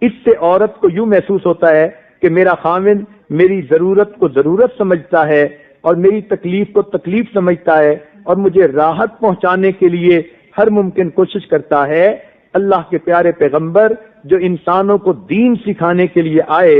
اس سے عورت کو یوں محسوس ہوتا ہے کہ میرا خاوند میری ضرورت کو ضرورت سمجھتا ہے اور میری تکلیف کو تکلیف سمجھتا ہے اور مجھے راحت پہنچانے کے لیے ہر ممکن کوشش کرتا ہے۔ اللہ کے پیارے پیغمبر جو انسانوں کو دین سکھانے کے لیے آئے،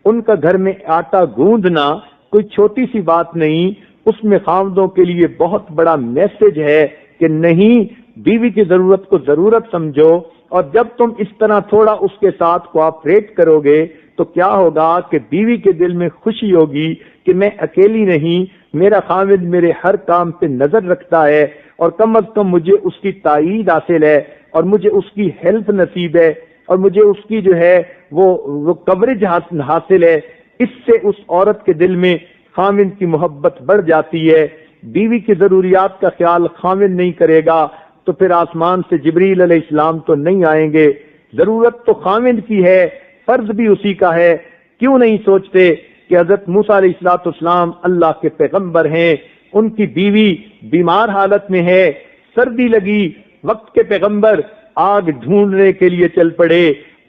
ان کا گھر میں آٹا گوندنا کوئی چھوٹی سی بات نہیں، اس میں خاوندوں کے لیے بہت بڑا میسج ہے کہ نہیں، بیوی کی ضرورت کو ضرورت سمجھو، اور جب تم اس طرح تھوڑا اس کے ساتھ کوآپریٹ کرو گے تو کیا ہوگا کہ بیوی کے دل میں خوشی ہوگی کہ میں اکیلی نہیں، میرا خاوند میرے ہر کام پہ نظر رکھتا ہے اور کم از کم مجھے اس کی تائید حاصل ہے اور مجھے اس کی ہیلپ نصیب ہے اور مجھے اس کی جو ہے وہ کوریج حاصل ہے۔ اس سے اس عورت کے دل میں خاوند کی محبت بڑھ جاتی ہے۔ بیوی کی ضروریات کا خیال خاوند نہیں کرے گا تو پھر آسمان سے جبریل علیہ السلام تو نہیں آئیں گے۔ ضرورت تو خاوند کی ہے، فرض بھی اسی کا ہے۔ کیوں نہیں سوچتے کہ حضرت موسیٰ علیہ السلام اللہ کے پیغمبر ہیں، ان کی بیوی بیمار حالت میں ہے، سردی لگی، وقت کے پیغمبر آگ ڈھونڈنے کے لیے چل پڑے،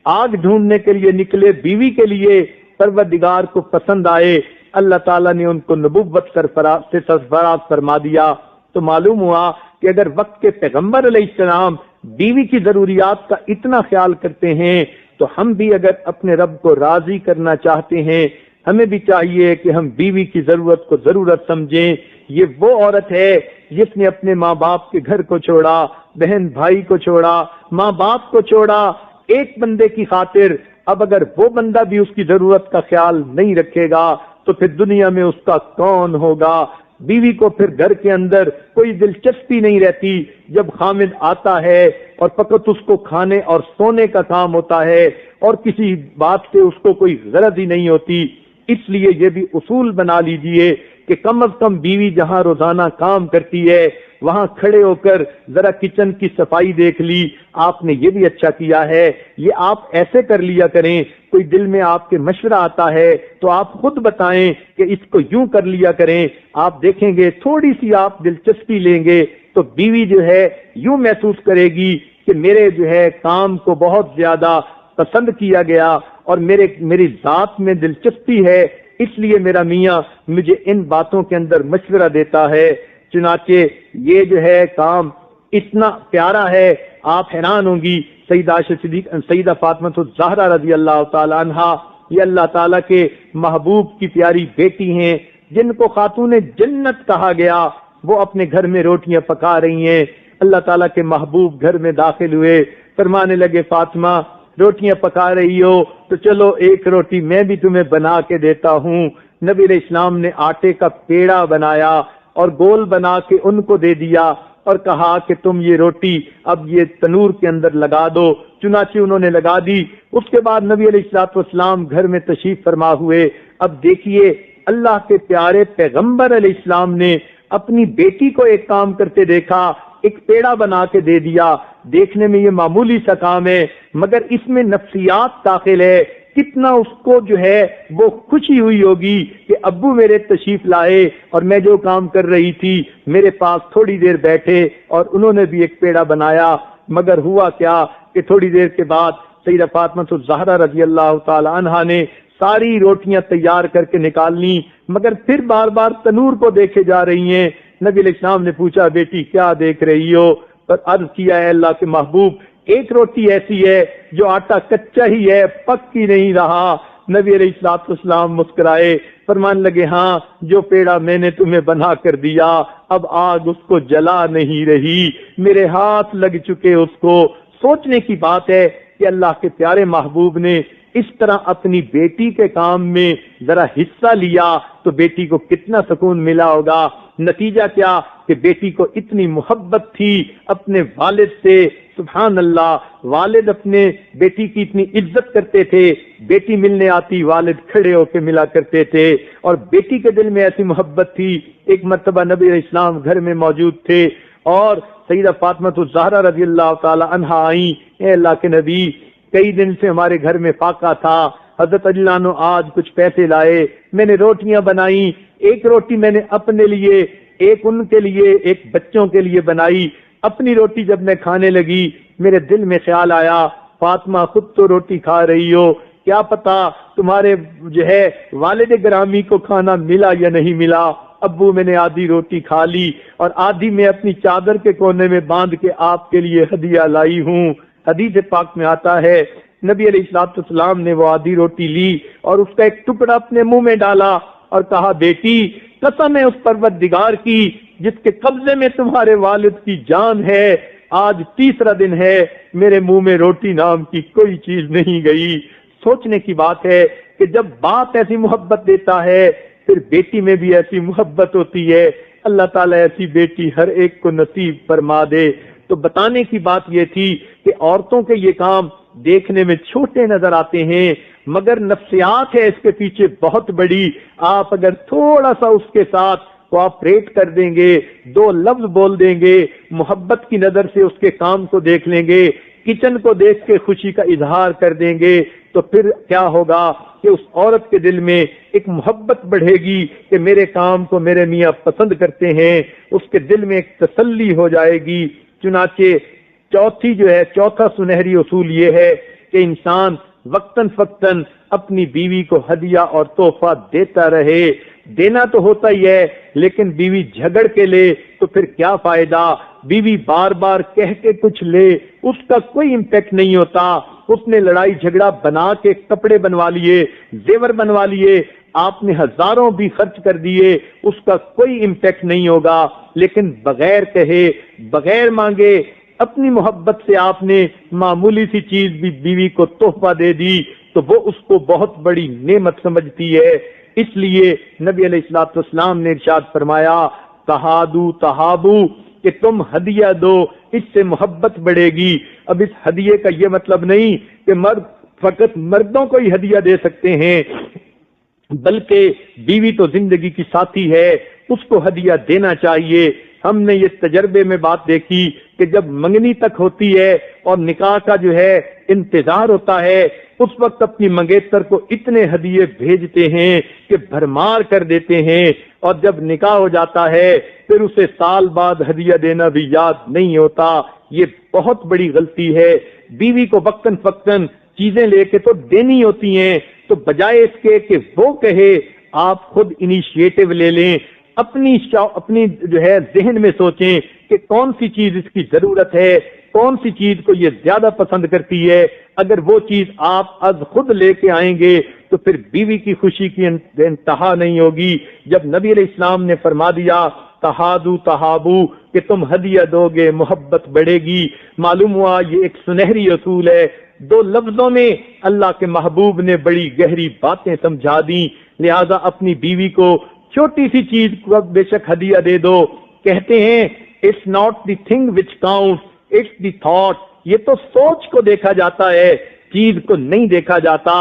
آگ ڈھونڈنے کے لیے نکلے، بیوی کے لیے پروردگار کو پسند آئے، اللہ تعالیٰ نے ان کو نبوت سے سرفراز فرما دیا۔ تو معلوم ہوا کہ اگر وقت کے پیغمبر علیہ السلام بیوی کی ضروریات کا اتنا خیال کرتے ہیں تو ہم بھی اگر اپنے رب کو راضی کرنا چاہتے ہیں، ہمیں بھی چاہیے کہ ہم بیوی کی ضرورت کو ضرورت سمجھیں۔ یہ وہ عورت ہے جس نے اپنے ماں باپ کے گھر کو چھوڑا، بہن بھائی کو چھوڑا، ماں باپ کو چھوڑا ایک بندے کی خاطر۔ اب اگر وہ بندہ بھی اس کی ضرورت کا خیال نہیں رکھے گا تو پھر دنیا میں اس کا کون ہوگا؟ بیوی کو پھر گھر کے اندر کوئی دلچسپی نہیں رہتی جب خامد آتا ہے اور فقط اس کو کھانے اور سونے کا کام ہوتا ہے اور کسی بات سے اس کو کوئی غرض ہی نہیں ہوتی۔ اس لیے یہ بھی اصول بنا لیجئے کہ کم از کم بیوی جہاں روزانہ کام کرتی ہے وہاں کھڑے ہو کر ذرا کچن کی صفائی دیکھ لی، آپ نے یہ بھی اچھا کیا ہے، یہ آپ ایسے کر لیا کریں۔ کوئی دل میں آپ کے مشورہ آتا ہے تو آپ خود بتائیں کہ اس کو یوں کر لیا کریں، آپ دیکھیں گے تھوڑی سی آپ دلچسپی لیں گے تو بیوی جو ہے یوں محسوس کرے گی کہ میرے جو ہے کام کو بہت زیادہ پسند کیا گیا اور میری ذات میں دلچسپی ہے، اس لیے میرا میاں مجھے ان باتوں کے اندر مشورہ دیتا ہے۔ چنانچہ یہ جو ہے کام اتنا پیارا ہے، آپ حیران ہوں گی۔ سیدہ فاطمہ الزہرا رضی اللہ تعالی عنہا، یہ اللہ تعالیٰ کے محبوب کی پیاری بیٹی ہیں جن کو خاتون جنت کہا گیا، وہ اپنے گھر میں روٹیاں پکا رہی ہیں۔ اللہ تعالیٰ کے محبوب گھر میں داخل ہوئے، فرمانے لگے فاطمہ روٹیاں پکا رہی ہو تو چلو ایک روٹی میں بھی تمہیں بنا کے دیتا ہوں۔ نبی علیہ السلام نے آٹے کا پیڑا بنایا اور گول بنا کے ان کو دے دیا اور کہا کہ تم یہ روٹی اب یہ تنور کے اندر لگا دو۔ چنانچہ انہوں نے لگا دی۔ اس کے بعد نبی علیہ السلام گھر میں تشریف فرما ہوئے۔ اب دیکھیے اللہ کے پیارے پیغمبر علیہ السلام نے اپنی بیٹی کو ایک کام کرتے دیکھا ایک پیڑا بنا کے دے دیا. دیکھنے میں یہ معمولی سا کام ہے مگر اس میں نفسیات داخل ہے. کتنا اس کو جو ہے وہ خوشی ہوئی ہوگی کہ ابو میرے تشریف لائے اور میں جو کام کر رہی تھی میرے پاس تھوڑی دیر بیٹھے اور انہوں نے بھی ایک پیڑا بنایا. مگر ہوا کیا کہ تھوڑی دیر کے بعد سیدہ فاطمہ الزہرا رضی اللہ تعالی عنہا نے ساری روٹیاں تیار کر کے نکال لی مگر پھر بار بار تنور کو دیکھے جا رہی ہیں. نبی علیہ السلام نے پوچھا بیٹی کیا دیکھ رہی ہو؟ پر عرض کیا ہے اللہ کے محبوب ایک روٹی ایسی ہے جو آٹا کچا ہی ہے پک ہی نہیں رہا. نبی علیہ السلام مسکرائے فرمان لگے ہاں جو پیڑا میں نے تمہیں بنا کر دیا اب آگ اس کو جلا نہیں رہی میرے ہاتھ لگ چکے اس کو. سوچنے کی بات ہے کہ اللہ کے پیارے محبوب نے اس طرح اپنی بیٹی کے کام میں ذرا حصہ لیا تو بیٹی کو کتنا سکون ملا ہوگا. نتیجہ کیا کہ بیٹی کو اتنی محبت تھی اپنے والد سے. سبحان اللہ, والد اپنے بیٹی کی اتنی عزت کرتے تھے, بیٹی ملنے آتی والد کھڑے ہو کے ملا کرتے تھے اور بیٹی کے دل میں ایسی محبت تھی. ایک مرتبہ نبی علیہ السلام گھر میں موجود تھے اور سیدہ فاطمہ الزہرا رضی اللہ تعالی عنہا آئیں. اے اللہ کے نبی کئی دن سے ہمارے گھر میں فاقہ تھا, حضرت علی عنہ آج کچھ پیسے لائے, میں نے روٹیاں بنائی, ایک روٹی میں نے اپنے لیے ایک ان کے لیے ایک بچوں کے لیے بنائی. اپنی روٹی جب میں کھانے لگی میرے دل میں خیال آیا فاطمہ خود تو روٹی کھا رہی ہو, کیا پتا تمہارے جو ہے والد گرامی کو کھانا ملا یا نہیں ملا. ابو میں نے آدھی روٹی کھا لی اور آدھی میں اپنی چادر کے کونے میں باندھ کے آپ کے لیے ہدیہ لائی ہوں. حدیث پاک میں آتا ہے نبی علیہ السلام نے وہ آدھی روٹی لی اور اس کا ایک ٹکڑا اپنے منہ میں ڈالا اور کہا بیٹی قسم ہے اس پروردگار کی جس کے قبضے میں تمہارے والد کی جان ہے, آج تیسرا دن ہے میرے منہ میں روٹی نام کی کوئی چیز نہیں گئی. سوچنے کی بات ہے کہ جب باپ ایسی محبت دیتا ہے پھر بیٹی میں بھی ایسی محبت ہوتی ہے. اللہ تعالیٰ ایسی بیٹی ہر ایک کو نصیب فرما دے. تو بتانے کی بات یہ تھی کہ عورتوں کے یہ کام دیکھنے میں چھوٹے نظر آتے ہیں مگر نفسیات ہے اس کے پیچھے بہت بڑی. آپ اگر تھوڑا سا اس کے ساتھ کوآپریٹ کر دیں گے, دو لفظ بول دیں گے, محبت کی نظر سے اس کے کام کو دیکھ لیں گے, کچن کو دیکھ کے خوشی کا اظہار کر دیں گے تو پھر کیا ہوگا کہ اس عورت کے دل میں ایک محبت بڑھے گی کہ میرے کام کو میرے میاں پسند کرتے ہیں. اس کے دل میں ایک تسلی ہو جائے گی. چنانچہ چوتھا سنہری اصول یہ ہے کہ انسان وقتاً فوقتاً اپنی بیوی کو ہدیہ اور تحفہ دیتا رہے. دینا تو ہوتا ہی ہے لیکن بیوی جھگڑ کے لے تو پھر کیا فائدہ. بیوی بار بار کہہ کے کچھ لے اس کا کوئی امپیکٹ نہیں ہوتا. اس نے لڑائی جھگڑا بنا کے کپڑے بنوا لیے, زیور بنوا لیے, آپ نے ہزاروں بھی خرچ کر دیے, اس کا کوئی امپیکٹ نہیں ہوگا. لیکن بغیر کہے بغیر مانگے اپنی محبت سے آپ نے معمولی سی چیز بھی بیوی کو تحفہ دے دی تو وہ اس کو بہت بڑی نعمت سمجھتی ہے. اس لیے نبی علیہ السلام نے ارشاد فرمایا تہادو تہابو کہ تم ہدیہ دو, اس سے محبت بڑھے گی. اب اس ہدیے کا یہ مطلب نہیں کہ مرد فقط مردوں کو ہی ہدیہ دے سکتے ہیں بلکہ بیوی تو زندگی کی ساتھی ہے, اس کو ہدیہ دینا چاہیے. ہم نے یہ تجربے میں بات دیکھی کہ جب منگنی تک ہوتی ہے اور نکاح کا جو ہے انتظار ہوتا ہے اس وقت اپنی منگیتر کو اتنے ہدیے بھیجتے ہیں کہ بھرمار کر دیتے ہیں اور جب نکاح ہو جاتا ہے پھر اسے سال بعد ہدیہ دینا بھی یاد نہیں ہوتا. یہ بہت بڑی غلطی ہے. بیوی کو وقتاً فوقتاً چیزیں لے کے تو دینی ہوتی ہیں تو بجائے اس کے کہ وہ کہے آپ خود انیشیٹو لے لیں, اپنی جو ہے ذہن میں سوچیں کہ کون سی چیز اس کی ضرورت ہے, کون سی چیز کو یہ زیادہ پسند کرتی ہے. اگر وہ چیز آپ از خود لے کے آئیں گے تو پھر بیوی کی خوشی کی انتہا نہیں ہوگی. جب نبی علیہ السلام نے فرما دیا تہادو تہابو کہ تم ہدیہ دو گے محبت بڑھے گی, معلوم ہوا یہ ایک سنہری اصول ہے. دو لفظوں میں اللہ کے محبوب نے بڑی گہری باتیں سمجھا دیں. لہذا اپنی بیوی کو چھوٹی سی چیز کو بے شک ہدیہ دے دو. کہتے ہیں it's not the thing which count it's the thought. یہ تو سوچ کو دیکھا جاتا ہے, چیز کو نہیں دیکھا جاتا.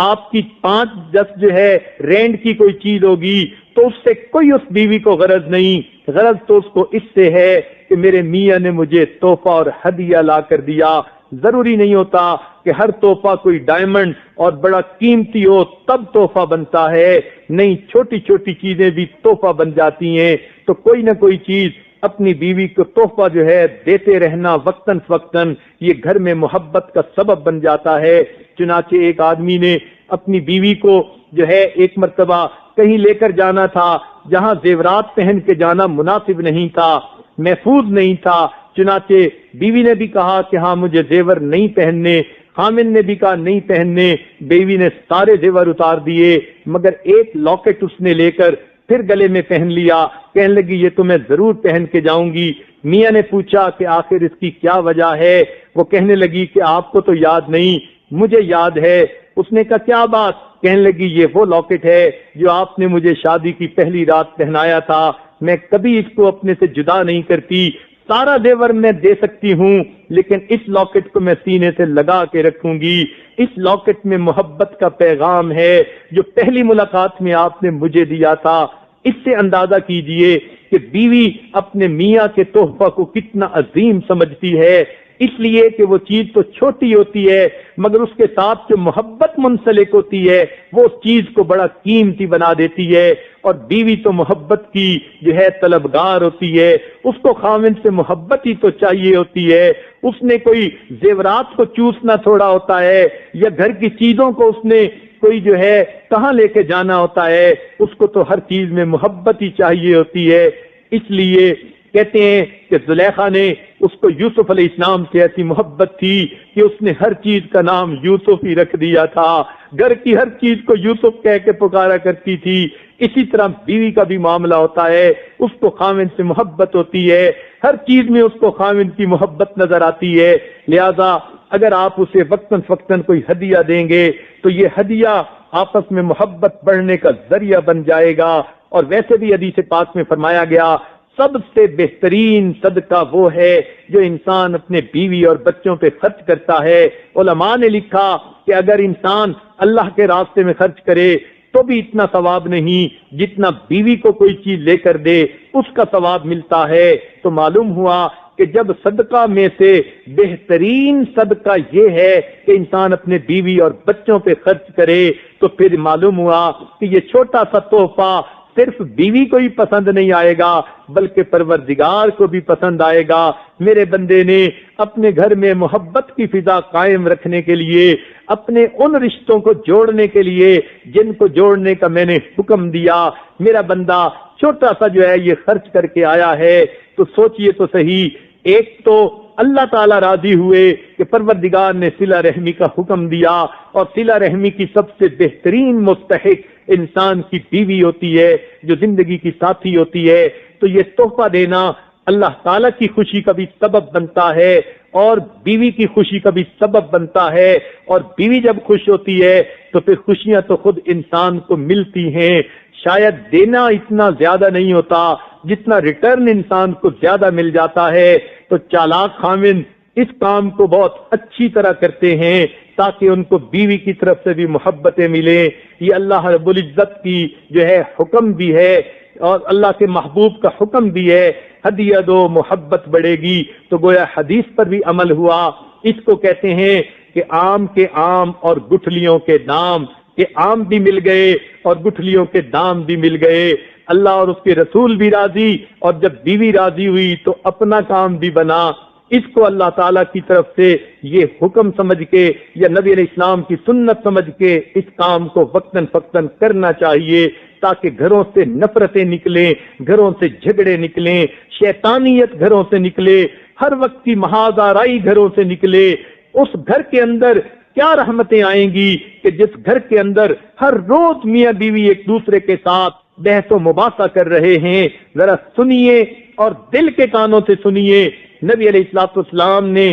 آپ کی 5-10 جو ہے رینڈ کی کوئی چیز ہوگی تو اس سے کوئی اس بیوی کو غرض نہیں، غرض تو اس کو اس سے ہے کہ میرے میاں نے مجھے تحفہ اور ہدیہ لا کر دیا۔ ضروری نہیں ہوتا کہ ہر تحفہ کوئی ڈائمنڈ اور بڑا قیمتی ہو تب تحفہ بنتا ہے، نہیں، چھوٹی چھوٹی چیزیں بھی تحفہ بن جاتی ہیں۔ تو کوئی نہ کوئی چیز اپنی بیوی کو تحفہ جو ہے دیتے رہنا وقتاً فوقتاً، یہ گھر میں محبت کا سبب بن جاتا ہے۔ چنانچہ ایک آدمی نے اپنی بیوی کو جو ہے ایک مرتبہ کہیں لے کر جانا تھا جہاں زیورات پہن کے جانا مناسب نہیں تھا، محفوظ نہیں تھا۔ چنانچہ بیوی نے بھی کہا کہ ہاں مجھے زیور نہیں پہننے، خامن نے بھی کہا نہیں پہننے، بیوی نے سارے زیور اتار دیے مگر ایک لاکٹ اس نے لے کر پھر گلے میں پہن لیا، کہنے لگی یہ تو میں ضرور پہن کے جاؤں گی۔ میاں نے پوچھا کہ آخر اس کی کیا وجہ ہے؟ وہ کہنے لگی کہ آپ کو تو یاد نہیں، مجھے یاد ہے۔ اس نے کہا کیا بات؟ کہنے لگی یہ وہ لاکٹ ہے جو آپ نے مجھے شادی کی پہلی رات پہنایا تھا، میں کبھی اس کو اپنے سے جدا نہیں کرتی، سارا زیور میں دے سکتی ہوں لیکن اس لاکٹ کو میں سینے سے لگا کے رکھوں گی۔ اس لاکٹ میں محبت کا پیغام ہے جو پہلی ملاقات میں آپ نے مجھے دیا تھا۔ اس سے اندازہ کیجئے کہ بیوی اپنے میاں کے تحفہ کو کتنا عظیم سمجھتی ہے، اس لیے کہ وہ چیز تو چھوٹی ہوتی ہے مگر اس کے ساتھ جو محبت منسلک ہوتی ہے وہ اس چیز کو بڑا قیمتی بنا دیتی ہے۔ اور بیوی تو محبت کی جو ہے طلبگار ہوتی ہے، اس کو خاوند سے محبت ہی تو چاہیے ہوتی ہے، اس نے کوئی زیورات کو چوسنا تھوڑا ہوتا ہے یا گھر کی چیزوں کو اس نے کوئی جو ہے کہاں لے کے جانا ہوتا ہے، اس کو تو ہر چیز میں محبت ہی چاہیے ہوتی ہے۔ اس لیے کہتے ہیں کہ زلیخا نے اس کو یوسف علیہ السلام سے ایسی محبت تھی کہ اس نے ہر چیز کا نام یوسف ہی رکھ دیا تھا، گھر کی ہر چیز کو یوسف کہہ کے پکارا کرتی تھی۔ اسی طرح بیوی کا بھی معاملہ ہوتا ہے، اس کو خاوند سے محبت ہوتی ہے، ہر چیز میں اس کو خاوند کی محبت نظر آتی ہے۔ لہذا اگر آپ اسے وقتاً فوقتاً کوئی ہدیہ دیں گے تو یہ ہدیہ آپس میں محبت بڑھنے کا ذریعہ بن جائے گا۔ اور ویسے بھی حدیث پاک میں فرمایا گیا سب سے بہترین صدقہ وہ ہے جو انسان اپنے بیوی اور بچوں پہ خرچ کرتا ہے۔ علماء نے لکھا کہ اگر انسان اللہ کے راستے میں خرچ کرے تو بھی اتنا ثواب نہیں جتنا بیوی کو کوئی چیز لے کر دے اس کا ثواب ملتا ہے۔ تو معلوم ہوا کہ جب صدقہ میں سے بہترین صدقہ یہ ہے کہ انسان اپنے بیوی اور بچوں پہ خرچ کرے، تو پھر معلوم ہوا کہ یہ چھوٹا سا تحفہ صرف بیوی کو ہی پسند نہیں آئے گا بلکہ پروردگار کو بھی پسند آئے گا۔ میرے بندے نے اپنے گھر میں محبت کی فضا قائم رکھنے کے لیے، اپنے ان رشتوں کو جوڑنے کے لیے جن کو جوڑنے کا میں نے حکم دیا، میرا بندہ چھوٹا سا جو ہے یہ خرچ کر کے آیا ہے، تو سوچئے تو صحیح، ایک تو اللہ تعالیٰ راضی ہوئے کہ پروردگار نے صلہ رحمی کا حکم دیا، اور صلہ رحمی کی سب سے بہترین مستحق انسان کی بیوی ہوتی ہے جو زندگی کی ساتھی ہوتی ہے۔ تو یہ تحفہ دینا اللہ تعالیٰ کی خوشی کا بھی سبب بنتا ہے اور بیوی کی خوشی کا بھی سبب بنتا ہے، اور بیوی جب خوش ہوتی ہے تو پھر خوشیاں تو خود انسان کو ملتی ہیں۔ شاید دینا اتنا زیادہ نہیں ہوتا جتنا ریٹرن انسان کو زیادہ مل جاتا ہے۔ تو چالاک خاوند اس کام کو بہت اچھی طرح کرتے ہیں تاکہ ان کو بیوی کی طرف سے بھی محبتیں ملیں۔ یہ اللہ رب العزت کی جو ہے حکم بھی ہے اور اللہ کے محبوب کا حکم بھی ہے، ہدیہ دو محبت بڑھے گی۔ تو گویا حدیث پر بھی عمل ہوا۔ اس کو کہتے ہیں کہ آم کے آم اور گٹھلیوں کے دام، کہ آم بھی مل گئے اور گٹھلیوں کے دام بھی مل گئے۔ اللہ اور اس کے رسول بھی راضی، اور جب بیوی راضی ہوئی تو اپنا کام بھی بنا۔ اس کو اللہ تعالیٰ کی طرف سے یہ حکم سمجھ کے یا نبی علیہ السلام کی سنت سمجھ کے اس کام کو وقتاً فوقتاً کرنا چاہیے تاکہ گھروں سے نفرتیں نکلیں، گھروں سے جھگڑے نکلیں، شیطانیت گھروں سے نکلے، ہر وقت کی محاذ آرائی گھروں سے نکلے۔ اس گھر کے اندر کیا رحمتیں آئیں گی کہ جس گھر کے اندر ہر روز میاں بیوی ایک دوسرے کے ساتھ بحث و مباحثہ کر رہے ہیں۔ ذرا سنیے اور دل کے کانوں سے سنیے۔ نبی علیہ الصلوۃ والسلام نے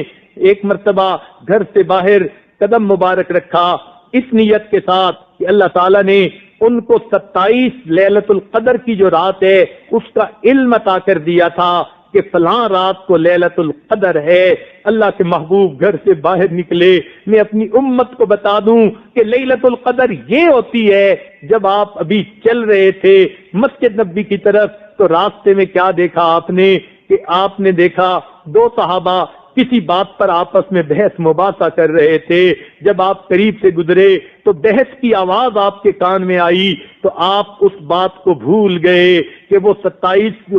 ایک مرتبہ گھر سے باہر قدم مبارک رکھا اس نیت کے ساتھ کہ اللہ تعالیٰ نے ان کو 27 لیلۃ القدر کی جو رات ہے اس کا علم عطا کر دیا تھا۔ کہ فلاں رات کو لیلۃ القدر ہے، اللہ کے محبوب گھر سے باہر نکلے، میں اپنی امت کو بتا دوں کہ لیلۃ القدر یہ ہوتی ہے جب آپ ابھی چل رہے تھے مسجد نبوی کی طرف تو راستے میں کیا دیکھا آپ نے کہ آپ نے دیکھا دو صحابہ کسی بات پر آپس میں بحث مباحثہ کر رہے تھے، جب آپ قریب سے گزرے تو بحث کی آواز آپ کے کان میں آئی تو آپ اس بات کو بھول گئے کہ وہ 27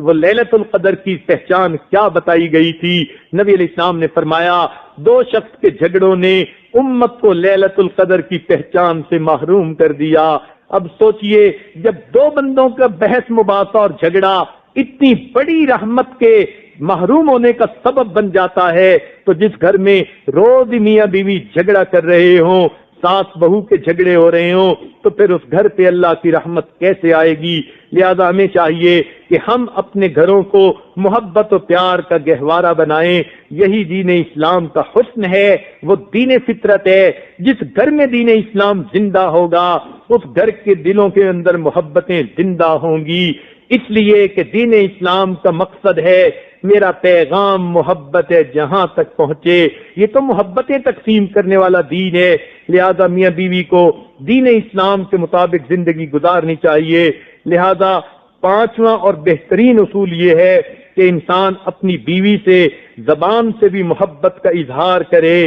وہ لیلۃ القدر کی پہچان کیا بتائی گئی تھی۔ نبی علیہ السلام نے فرمایا دو شخص کے جھگڑوں نے امت کو لیلۃ القدر کی پہچان سے محروم کر دیا۔ اب سوچئے جب دو بندوں کا بحث مباحثہ اور جھگڑا اتنی بڑی رحمت کے محروم ہونے کا سبب بن جاتا ہے تو جس گھر میں روز میاں بیوی جھگڑا کر رہے ہوں، ساس بہو کے جھگڑے ہو رہے ہوں، تو پھر اس گھر پہ اللہ کی رحمت کیسے آئے گی؟ لہذا ہمیں چاہیے کہ ہم اپنے گھروں کو محبت و پیار کا گہوارہ بنائیں۔ یہی دین اسلام کا حسن ہے، وہ دین فطرت ہے۔ جس گھر میں دین اسلام زندہ ہوگا اس گھر کے دلوں کے اندر محبتیں زندہ ہوں گی، اس لیے کہ دین اسلام کا مقصد ہے میرا پیغام محبت ہے جہاں تک پہنچے۔ یہ تو محبتیں تقسیم کرنے والا دین ہے، لہذا میاں بیوی کو دین اسلام کے مطابق زندگی گزارنی چاہیے۔ لہذا پانچواں اور بہترین اصول یہ ہے کہ انسان اپنی بیوی سے زبان سے بھی محبت کا اظہار کرے۔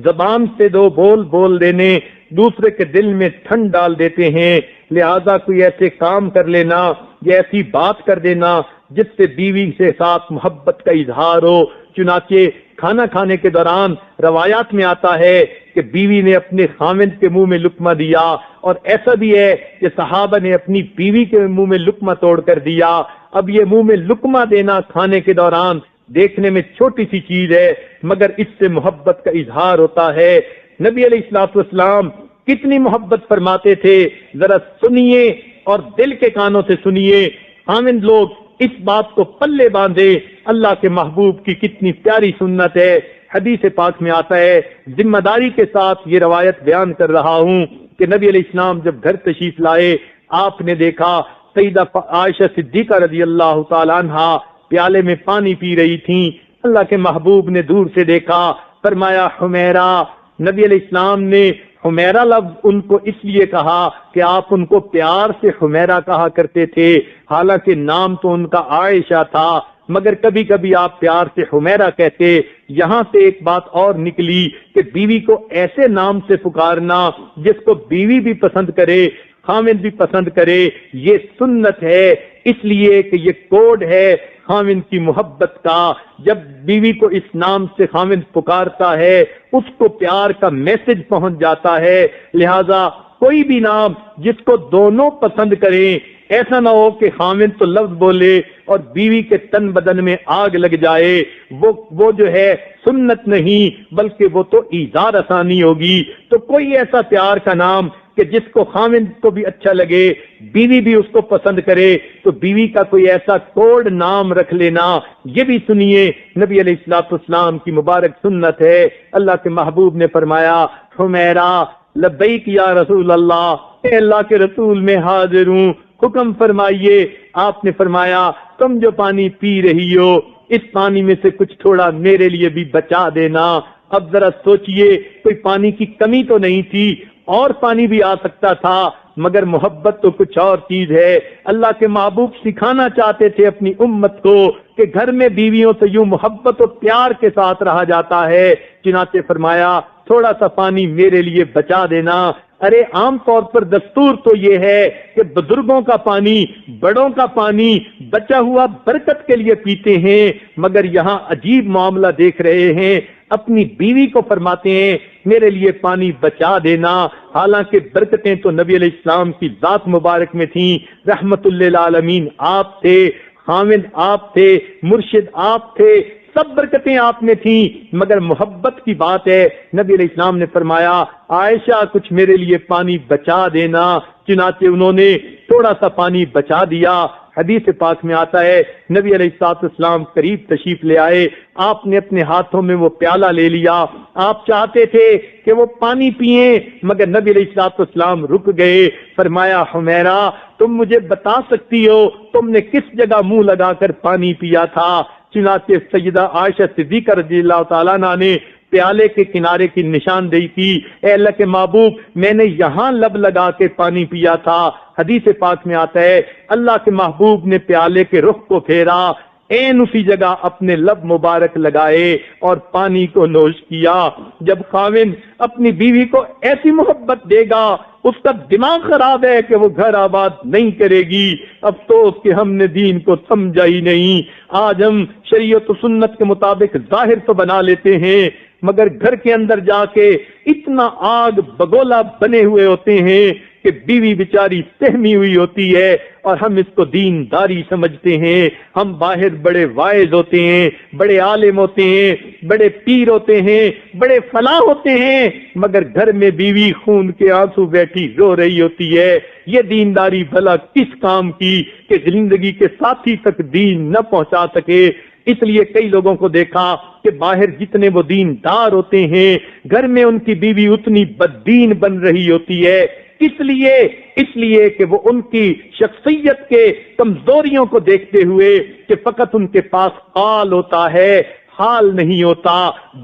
زبان سے دو بول دینے دوسرے کے دل میں ٹھنڈ ڈال دیتے ہیں، لہذا کوئی ایسے کام کر لینا یا ایسی بات کر دینا جس سے بیوی سے ساتھ محبت کا اظہار ہو۔ چنانچہ کھانا کھانے کے دوران روایات میں آتا ہے کہ بیوی نے اپنے خاوند کے منہ میں لقمہ دیا، اور ایسا بھی ہے کہ صحابہ نے اپنی بیوی کے منہ میں لقمہ توڑ کر دیا۔ اب یہ منہ میں لقمہ دینا کھانے کے دوران دیکھنے میں چھوٹی سی چیز ہے، مگر اس سے محبت کا اظہار ہوتا ہے۔ نبی علیہ الصلوۃ والسلام کتنی محبت فرماتے تھے، ذرا سنیے اور دل کے کانوں سے سنیے۔ خاوند لوگ اس بات کو پلے باندھے، اللہ کے محبوب کی کتنی پیاری سنت ہے۔ حدیث پاک میں آتا ہے، ذمہ داری کے ساتھ یہ روایت بیان کر رہا ہوں کہ نبی علیہ السلام جب گھر تشریف لائے آپ نے دیکھا سیدہ عائشہ صدیقہ رضی اللہ تعالی عنہا پیالے میں پانی پی رہی تھیں۔ اللہ کے محبوب نے دور سے دیکھا، فرمایا حمیرہ۔ نبی علیہ السلام نے حمیرہ لفظ ان کو اس لیے کہا کہ آپ ان کو پیار سے حمیرہ کہا کرتے تھے، حالانکہ نام تو ان کا عائشہ تھا، مگر کبھی کبھی آپ پیار سے حمیرہ کہتے۔ یہاں سے ایک بات اور نکلی کہ بیوی کو ایسے نام سے پکارنا جس کو بیوی بھی پسند کرے، خاوند بھی پسند کرے، یہ سنت ہے، اس لیے کہ یہ کوڈ ہے خاوند کی محبت کا۔ جب بیوی کو اس نام سے خاوند پکارتا ہے اس کو پیار کا میسج پہنچ جاتا ہے۔ لہذا کوئی بھی نام جس کو دونوں پسند کریں، ایسا نہ ہو کہ خاوند تو لفظ بولے اور بیوی کے تن بدن میں آگ لگ جائے، وہ جو ہے سنت نہیں بلکہ وہ تو ایذار آسانی ہوگی۔ تو کوئی ایسا پیار کا نام کہ جس کو خاوند کو بھی اچھا لگے، بیوی بھی اس کو پسند کرے، تو بیوی کا کوئی ایسا کوڈ نام رکھ لینا، یہ بھی سنیے نبی علیہ الصلوۃ والسلام کی مبارک سنت ہے۔ اللہ کے محبوب نے فرمایا حمیرہ لبیک یا رسول اللہ، اے اللہ کے رسول میں حاضر ہوں، حکم فرمائیے۔ آپ نے فرمایا تم جو پانی پی رہی ہو اس پانی میں سے کچھ تھوڑا میرے لیے بھی بچا دینا۔ اب ذرا سوچئے کوئی پانی کی کمی تو نہیں تھی، اور پانی بھی آ سکتا تھا، مگر محبت تو کچھ اور چیز ہے۔ اللہ کے محبوب سکھانا چاہتے تھے اپنی امت کو کہ گھر میں بیویوں سے یوں محبت و پیار کے ساتھ رہا جاتا ہے، چنانچہ فرمایا تھوڑا سا پانی میرے لیے بچا دینا۔ ارے عام طور پر دستور تو یہ ہے کہ بزرگوں کا پانی، بڑوں کا پانی بچا ہوا برکت کے لیے پیتے ہیں، مگر یہاں عجیب معاملہ دیکھ رہے ہیں، اپنی بیوی کو فرماتے ہیں میرے لیے پانی بچا دینا، حالانکہ برکتیں تو نبی علیہ السلام کی ذات مبارک میں تھیں، رحمت للعالمین آپ تھے، خاوند آپ تھے، مرشد آپ تھے، سب برکتیں آپ میں تھیں، مگر محبت کی بات ہے۔ نبی علیہ السلام نے فرمایا عائشہ کچھ میرے لیے پانی بچا دینا، چنانچہ انہوں نے تھوڑا سا پانی بچا دیا۔ حدیث پاک میں آتا ہے نبی علیہ الصلوۃ والسلام قریب تشریف لے آئے، آپ نے اپنے ہاتھوں میں وہ پیالہ لے لیا، آپ چاہتے تھے کہ وہ پانی پئیں مگر نبی علیہ الصلوۃ والسلام رک گئے، فرمایا حمیرہ تم مجھے بتا سکتی ہو تم نے کس جگہ منہ لگا کر پانی پیا تھا؟ چنانچہ سیدہ عائشہ صدیقہ رضی اللہ تعالیٰ عنہا نے پیالے کے کنارے کی نشاندہی کی، اے اللہ کے محبوب میں نے یہاں لب لگا کے پانی پیا تھا۔ حدیث پاک میں آتا ہے اللہ کے محبوب نے پیالے کے رخ کو پھیرا، این اسی جگہ اپنے لب مبارک لگائے اور پانی کو نوش کیا۔ جب خاوند اپنی بیوی کو ایسی محبت دے گا اس کا دماغ خراب ہے کہ وہ گھر آباد نہیں کرے گی۔ افسوس کہ ہم نے دین کو سمجھا ہی نہیں، آج ہم شریعت و سنت کے مطابق ظاہر تو بنا لیتے ہیں مگر گھر کے اندر جا کے اتنا آگ بگولا بنے ہوئے ہوتے ہیں کہ بیوی بیچاری سہمی ہوئی ہوتی ہے اور ہم اس کو دینداری سمجھتے ہیں۔ ہم باہر بڑے واعظ ہوتے ہیں، بڑے عالم ہوتے ہیں، بڑے پیر ہوتے ہیں، بڑے فلاح ہوتے ہیں مگر گھر میں بیوی خون کے آنسو بیٹھی رو رہی ہوتی ہے۔ یہ دینداری بھلا کس کام کی کہ زندگی کے ساتھی تک دین نہ پہنچا سکے۔ اس لیے کئی لوگوں کو دیکھا کہ باہر جتنے وہ دیندار ہوتے ہیں گھر میں ان کی بیوی اتنی بددین بن رہی ہوتی ہے۔ اس لیے کہ وہ ان کی شخصیت کے کمزوریوں کو دیکھتے ہوئے کہ فقط ان کے پاس قال ہوتا ہے، حال نہیں ہوتا،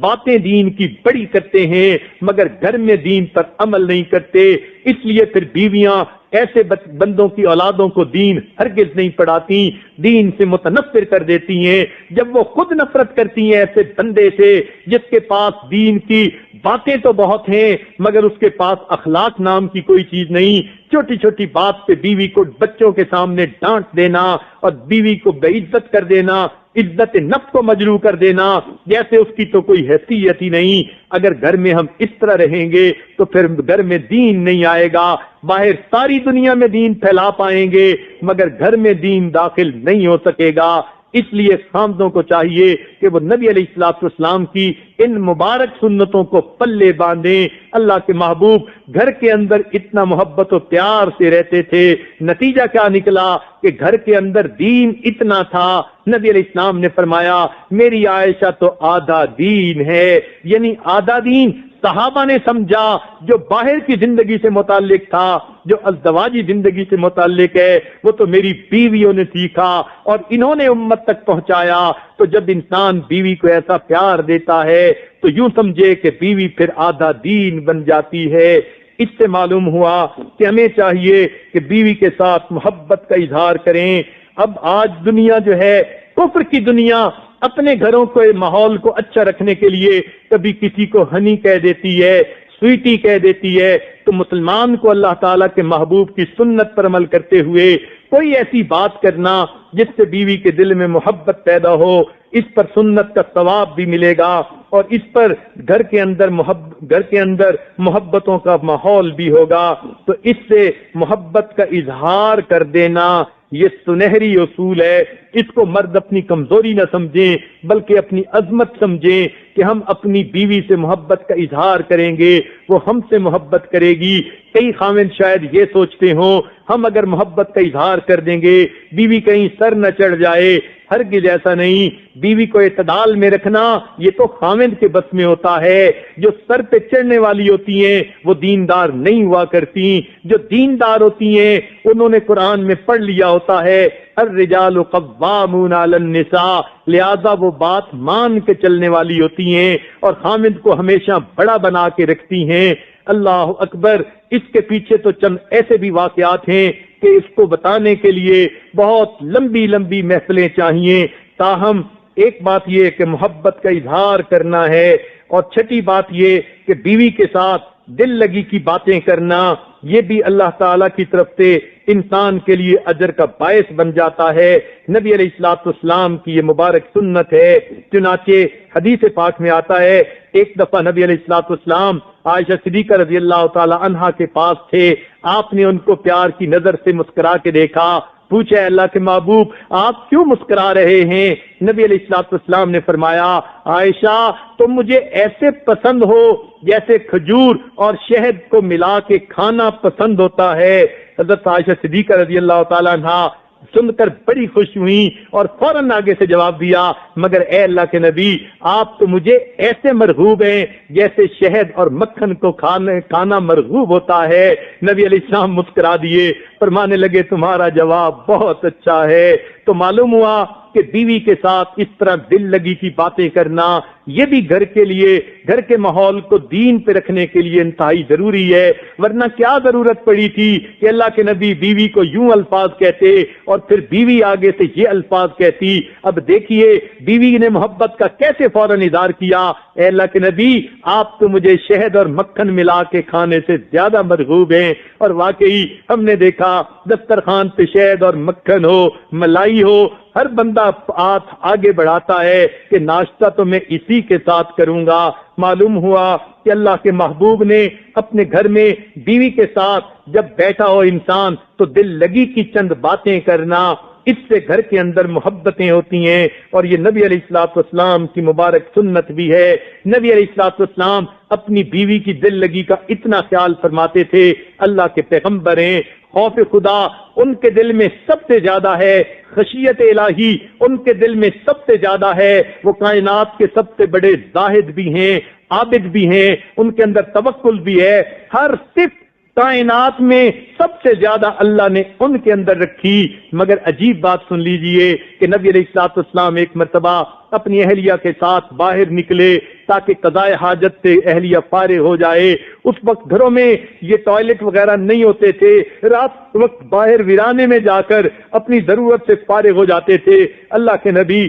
باتیں دین کی بڑی کرتے ہیں مگر گھر میں دین پر عمل نہیں کرتے۔ اس لیے پھر بیویاں ایسے بندوں کی اولادوں کو دین ہرگز نہیں پڑھاتی، دین سے متنفر کر دیتی ہیں۔ جب وہ خود نفرت کرتی ہیں ایسے بندے سے جس کے پاس دین کی باتیں تو بہت ہیں مگر اس کے پاس اخلاق نام کی کوئی چیز نہیں، چھوٹی چھوٹی بات پہ بیوی کو بچوں کے سامنے ڈانٹ دینا اور بیوی کو بے عزت کر دینا، عزت نفس کو مجروح کر دینا جیسے اس کی تو کوئی حیثیت ہی نہیں۔ اگر گھر میں ہم اس طرح رہیں گے تو پھر گھر میں دین نہیں آئے گا، باہر ساری دنیا میں دین پھیلا پائیں گے مگر گھر میں دین داخل نہیں ہو سکے گا۔ اس لیے خامدوں کو چاہیے کہ وہ نبی علیہ الصلوۃ والسلام کی ان مبارک سنتوں کو پلے باندھیں۔ اللہ کے محبوب گھر کے اندر اتنا محبت و پیار سے رہتے تھے، نتیجہ کیا نکلا کہ گھر کے اندر دین اتنا تھا۔ نبی علیہ السلام نے فرمایا میری عائشہ تو آدھا دین ہے، یعنی آدھا دین صحابہ نے سمجھا جو باہر کی زندگی سے متعلق تھا، جو ازدواجی زندگی سے متعلق ہے وہ تو میری بیویوں نے سیکھا اور انہوں نے امت تک پہنچایا۔ تو جب انسان بیوی کو ایسا پیار دیتا ہے تو یوں سمجھے کہ بیوی پھر آدھا دین بن جاتی ہے۔ اس سے معلوم ہوا کہ ہمیں چاہیے کہ بیوی کے ساتھ محبت کا اظہار کریں۔ اب آج دنیا جو ہے کفر کی دنیا اپنے گھروں کو ماحول کو اچھا رکھنے کے لیے کبھی کسی کو ہنی کہہ دیتی ہے، سویٹی کہہ دیتی ہے، تو مسلمان کو اللہ تعالیٰ کے محبوب کی سنت پر عمل کرتے ہوئے کوئی ایسی بات کرنا جس سے بیوی کے دل میں محبت پیدا ہو، اس پر سنت کا ثواب بھی ملے گا اور اس پر گھر کے اندر محبتوں کا ماحول بھی ہوگا۔ تو اس سے محبت کا اظہار کر دینا یہ سنہری اصول ہے۔ اس کو مرد اپنی کمزوری نہ سمجھیں بلکہ اپنی عظمت سمجھیں کہ ہم اپنی بیوی سے محبت کا اظہار کریں گے، وہ ہم سے محبت کرے گی۔ کئی خاوند شاید یہ سوچتے ہوں ہم اگر محبت کا اظہار کر دیں گے بیوی کہیں سر نہ چڑھ جائے، ہرگز ایسا نہیں۔ بیوی کو اعتدال میں رکھنا یہ تو خاوند کے بس میں ہوتا ہے۔ جو سر پہ چڑھنے والی ہوتی ہیں وہ دیندار نہیں ہوا کرتی، جو دیندار ہوتی ہیں انہوں نے قرآن میں پڑھ لیا ہوتا ہے الرجال قوامون علی النساء، لہذا وہ بات مان کے چلنے والی ہوتی ہیں اور خاوند کو ہمیشہ بڑا بنا کے رکھتی ہیں۔ اللہ اکبر، اس کے پیچھے تو چند ایسے بھی واقعات ہیں کہ اس کو بتانے کے لیے بہت لمبی لمبی محفلیں چاہیے۔ تاہم ایک بات یہ کہ محبت کا اظہار کرنا ہے اور چھٹی بات یہ کہ بیوی کے ساتھ دل لگی کی باتیں کرنا، یہ بھی اللہ تعالیٰ کی طرف سے انسان کے لیے اجر کا باعث بن جاتا ہے۔ نبی علیہ الصلوۃ والسلام کی یہ مبارک سنت ہے۔ چنانچہ حدیث پاک میں آتا ہے ایک دفعہ نبی علیہ الصلوۃ والسلام عائشہ صدیقہ رضی اللہ تعالی عنہا کے پاس تھے، آپ نے ان کو پیار کی نظر سے مسکرا کے دیکھا، پوچھا اللہ کے محبوب آپ کیوں مسکرا رہے ہیں؟ نبی علیہ الصلوۃ والسلام نے فرمایا عائشہ تم مجھے ایسے پسند ہو جیسے کھجور اور شہد کو ملا کے کھانا پسند ہوتا ہے۔ حضرت عائشہ صدیقہ رضی اللہ تعالی عنہا سن کر بڑی خوش ہوئی اور فوراً آگے سے جواب دیا مگر اے اللہ کے نبی آپ تو مجھے ایسے مرغوب ہیں جیسے شہد اور مکھن کو کھانا مرغوب ہوتا ہے۔ نبی علیہ السلام مسکرا دیے، فرمانے لگے تمہارا جواب بہت اچھا ہے۔ تو معلوم ہوا کہ بیوی کے ساتھ اس طرح دل لگی کی باتیں کرنا یہ بھی گھر کے لیے، گھر کے ماحول کو دین پہ رکھنے کے لیے انتہائی ضروری ہے، ورنہ کیا ضرورت پڑی تھی کہ اللہ کے نبی بیوی کو یوں الفاظ کہتے اور پھر بیوی آگے سے یہ الفاظ کہتی۔ اب دیکھیے بیوی نے محبت کا کیسے فوراً اظہار کیا، اے اللہ کے نبی آپ تو مجھے شہد اور مکھن ملا کے کھانے سے زیادہ مرغوب ہیں۔ اور واقعی ہم نے دیکھا دسترخوان پہ شہد اور مکھن ہو، ملائی ہو، ہر بندہ ہاتھ آگے بڑھاتا ہے کہ ناشتہ تو میں اسی کے ساتھ کروں گا۔ معلوم ہوا کہ اللہ کے محبوب نے اپنے گھر میں بیوی کے ساتھ جب بیٹھا ہو انسان تو دل لگی کی چند باتیں کرنا، اس سے گھر کے اندر محبتیں ہوتی ہیں، اور یہ نبی علیہ الصلوۃ والسلام کی مبارک سنت بھی ہے۔ نبی علیہ الصلوۃ والسلام اپنی بیوی کی دل لگی کا اتنا خیال فرماتے تھے، اللہ کے پیغمبر ہیں، خوف خدا ان کے دل میں سب سے زیادہ ہے، خشیت الہی ان کے دل میں سب سے زیادہ ہے، وہ کائنات کے سب سے بڑے زاہد بھی ہیں، عابد بھی ہیں، ان کے اندر توکل بھی ہے، ہر صفت کائنات میں سب سے زیادہ اللہ نے ان کے اندر رکھی۔ مگر عجیب بات سن لیجئے کہ نبی علیہ الصلوۃ والسلام ایک مرتبہ اپنی اہلیہ کے ساتھ باہر نکلے تاکہ قضاء حاجت سے اہلیہ فارغ ہو جائے۔ اس وقت گھروں میں یہ ٹوائلٹ وغیرہ نہیں ہوتے تھے، رات وقت باہر ویرانے میں جا کر اپنی ضرورت سے فارغ ہو جاتے تھے۔ اللہ کے نبی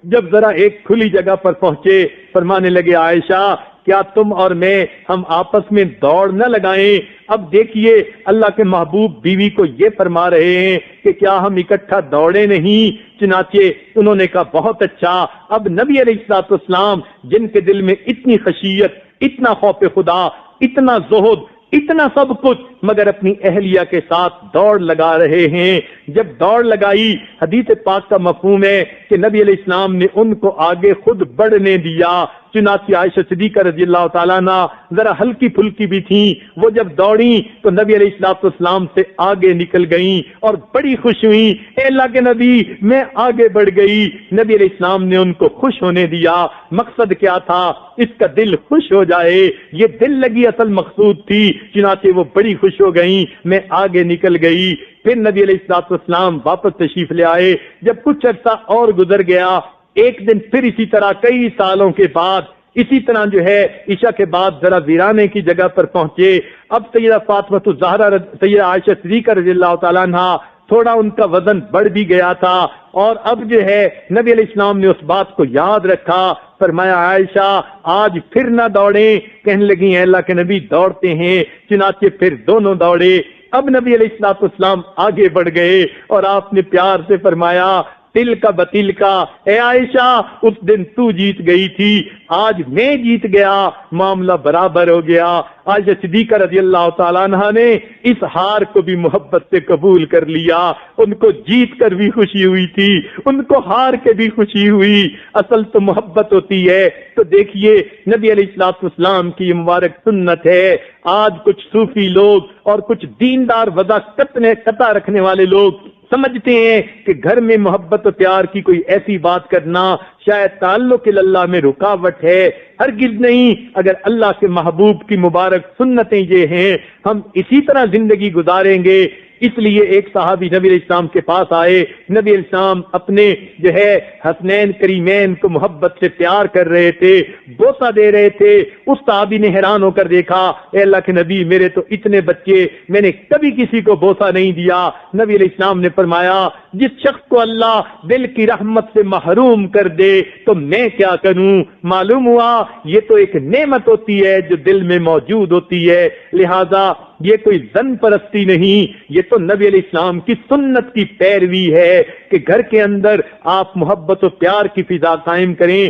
جب ذرا ایک کھلی جگہ پر پہنچے فرمانے لگے عائشہ کیا تم اور میں ہم آپس میں دوڑ نہ لگائیں؟ اب دیکھیے اللہ کے محبوب بیوی کو یہ فرما رہے ہیں کہ کیا ہم اکٹھا دوڑے نہیں؟ چنانچہ انہوں نے کہا بہت اچھا۔ اب نبی علیہ الصلوۃ والسلام جن کے دل میں اتنی خشیت، اتنا خوف خدا، اتنا زہد، اتنا سب کچھ، مگر اپنی اہلیہ کے ساتھ دوڑ لگا رہے ہیں۔ جب دوڑ لگائی حدیث پاک کا مفہوم ہے کہ نبی علیہ السلام نے ان کو آگے خود بڑھنے دیا۔ چنانچہ عائشہ صدیقہ رضی اللہ تعالیٰ عنہ ذرا ہلکی پھلکی بھی تھیں، وہ جب دوڑیں تو نبی علیہ الصلوۃ والسلام سے آگے نکل گئیں اور بڑی خوش ہوئیں، اے اللہ کے نبی میں آگے بڑھ گئی۔ نبی علیہ السلام نے ان کو خوش ہونے دیا۔ مقصد کیا تھا؟ اس کا دل خوش ہو جائے، یہ دل لگی اصل مقصود تھی۔ چنانچہ وہ بڑی خوش ہو گئیں، میں آگے نکل گئی۔ پھر نبی علیہ الصلوۃ والسلام واپس تشریف لے آئے۔ جب کچھ عرصہ اور گزر گیا، ایک دن پھر اسی طرح کئی سالوں کے بعد اسی طرح جو ہے عشاء کے بعد ذرا ویرانے کی جگہ پر پہنچے۔ اب سیدہ فاطمہ الزہرا سیدہ عائشہ صدیقہ رضی اللہ تعالیٰ عنہ تھوڑا ان کا وزن بڑھ بھی گیا تھا، اور اب جو ہے نبی علیہ السلام نے اس بات کو یاد رکھا، فرمایا عائشہ آج پھر نہ دوڑیں؟ کہنے لگی اے اللہ کے نبی دوڑتے ہیں۔ چنانچہ پھر دونوں دوڑے۔ اب نبی علیہ الصلوۃ والسلام آگے بڑھ گئے اور آپ نے پیار سے فرمایا تل کا بتل کا، اے عائشہ اس دن تو جیت گئی تھی، آج میں جیت گیا، معاملہ برابر ہو گیا۔ عائشہ صدیقہ رضی اللہ تعالیٰ عنہ نے اس ہار کو بھی محبت سے قبول کر لیا۔ ان کو جیت کر بھی خوشی ہوئی تھی، ان کو ہار کے بھی خوشی ہوئی۔ اصل تو محبت ہوتی ہے۔ تو دیکھیے نبی علیہ الصلوۃ والسلام کی مبارک سنت ہے۔ آج کچھ صوفی لوگ اور کچھ دیندار وضع قطع رکھنے والے لوگ سمجھتے ہیں کہ گھر میں محبت و پیار کی کوئی ایسی بات کرنا شاید تعلق اللہ میں رکاوٹ ہے۔ ہرگز نہیں، اگر اللہ کے محبوب کی مبارک سنتیں یہ ہیں ہم اسی طرح زندگی گزاریں گے۔ اس لیے ایک صحابی نبی علیہ السلام کے پاس آئے، نبی علیہ السلام اپنے جو ہے حسنین کریمین کو محبت سے پیار کر رہے تھے، بوسہ دے رہے تھے۔ اس صحابی نے حیران ہو کر دیکھا، اے اللہ کے نبی میرے تو اتنے بچے، میں نے کبھی کسی کو بوسہ نہیں دیا۔ نبی علیہ السلام نے فرمایا جس شخص کو اللہ دل کی رحمت سے محروم کر دے تو میں کیا کروں؟ معلوم ہوا یہ تو ایک نعمت ہوتی ہے جو دل میں موجود ہوتی ہے، لہذا یہ کوئی زن پرستی نہیں، یہ تو نبی علیہ السلام کی سنت کی پیروی ہے کہ گھر کے اندر آپ محبت و پیار کی فضا قائم کریں۔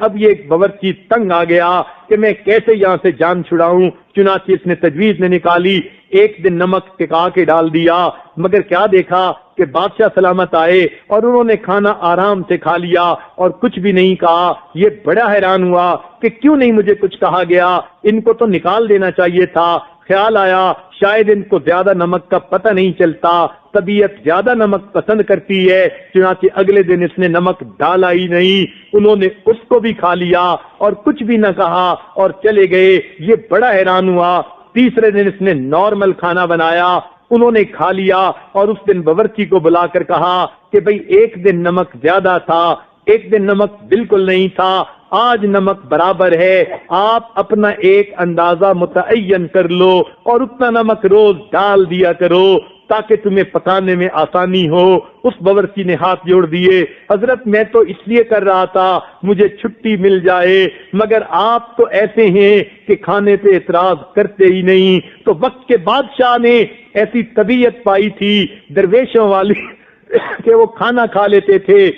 اب یہ ایک باورچی تنگ آ گیا کہ میں کیسے یہاں سے جان چھڑاؤں۔ چنانچہ اس نے تجویز نے نکالی، ایک دن نمک ٹکا کے ڈال دیا، مگر کیا دیکھا کہ بادشاہ سلامت آئے اور انہوں نے کھانا آرام سے کھا لیا اور کچھ بھی نہیں کہا۔ یہ بڑا حیران ہوا کہ کیوں نہیں مجھے کچھ کہا گیا، ان کو تو نکال دینا چاہیے تھا۔ خیال آیا شاید ان کو زیادہ نمک کا پتہ نہیں چلتا، طبیعت زیادہ نمک پسند کرتی ہے، چنانچہ اگلے دن اس نے نمک ڈالا ہی نہیں۔ انہوں نے اس کو بھی کھا لیا اور کچھ بھی نہ کہا اور چلے گئے۔ یہ بڑا حیران ہوا۔ تیسرے دن اس نے نارمل کھانا بنایا، انہوں نے کھا لیا اور اس دن باورچی کو بلا کر کہا کہ بھئی ایک دن نمک زیادہ تھا، ایک دن نمک بالکل نہیں تھا، آج نمک برابر ہے، آپ اپنا ایک اندازہ متعین کر لو اور اتنا نمک روز ڈال دیا کرو تاکہ تمہیں پکانے میں آسانی ہو۔ اس باورچی نے ہاتھ جوڑ دیے، حضرت میں تو اس لیے کر رہا تھا مجھے چھٹی مل جائے، مگر آپ تو ایسے ہیں کہ کھانے پہ اعتراض کرتے ہی نہیں۔ تو وقت کے بادشاہ نے ایسی طبیعت پائی تھی درویشوں والی کہ وہ کھانا کھا لیتے تھے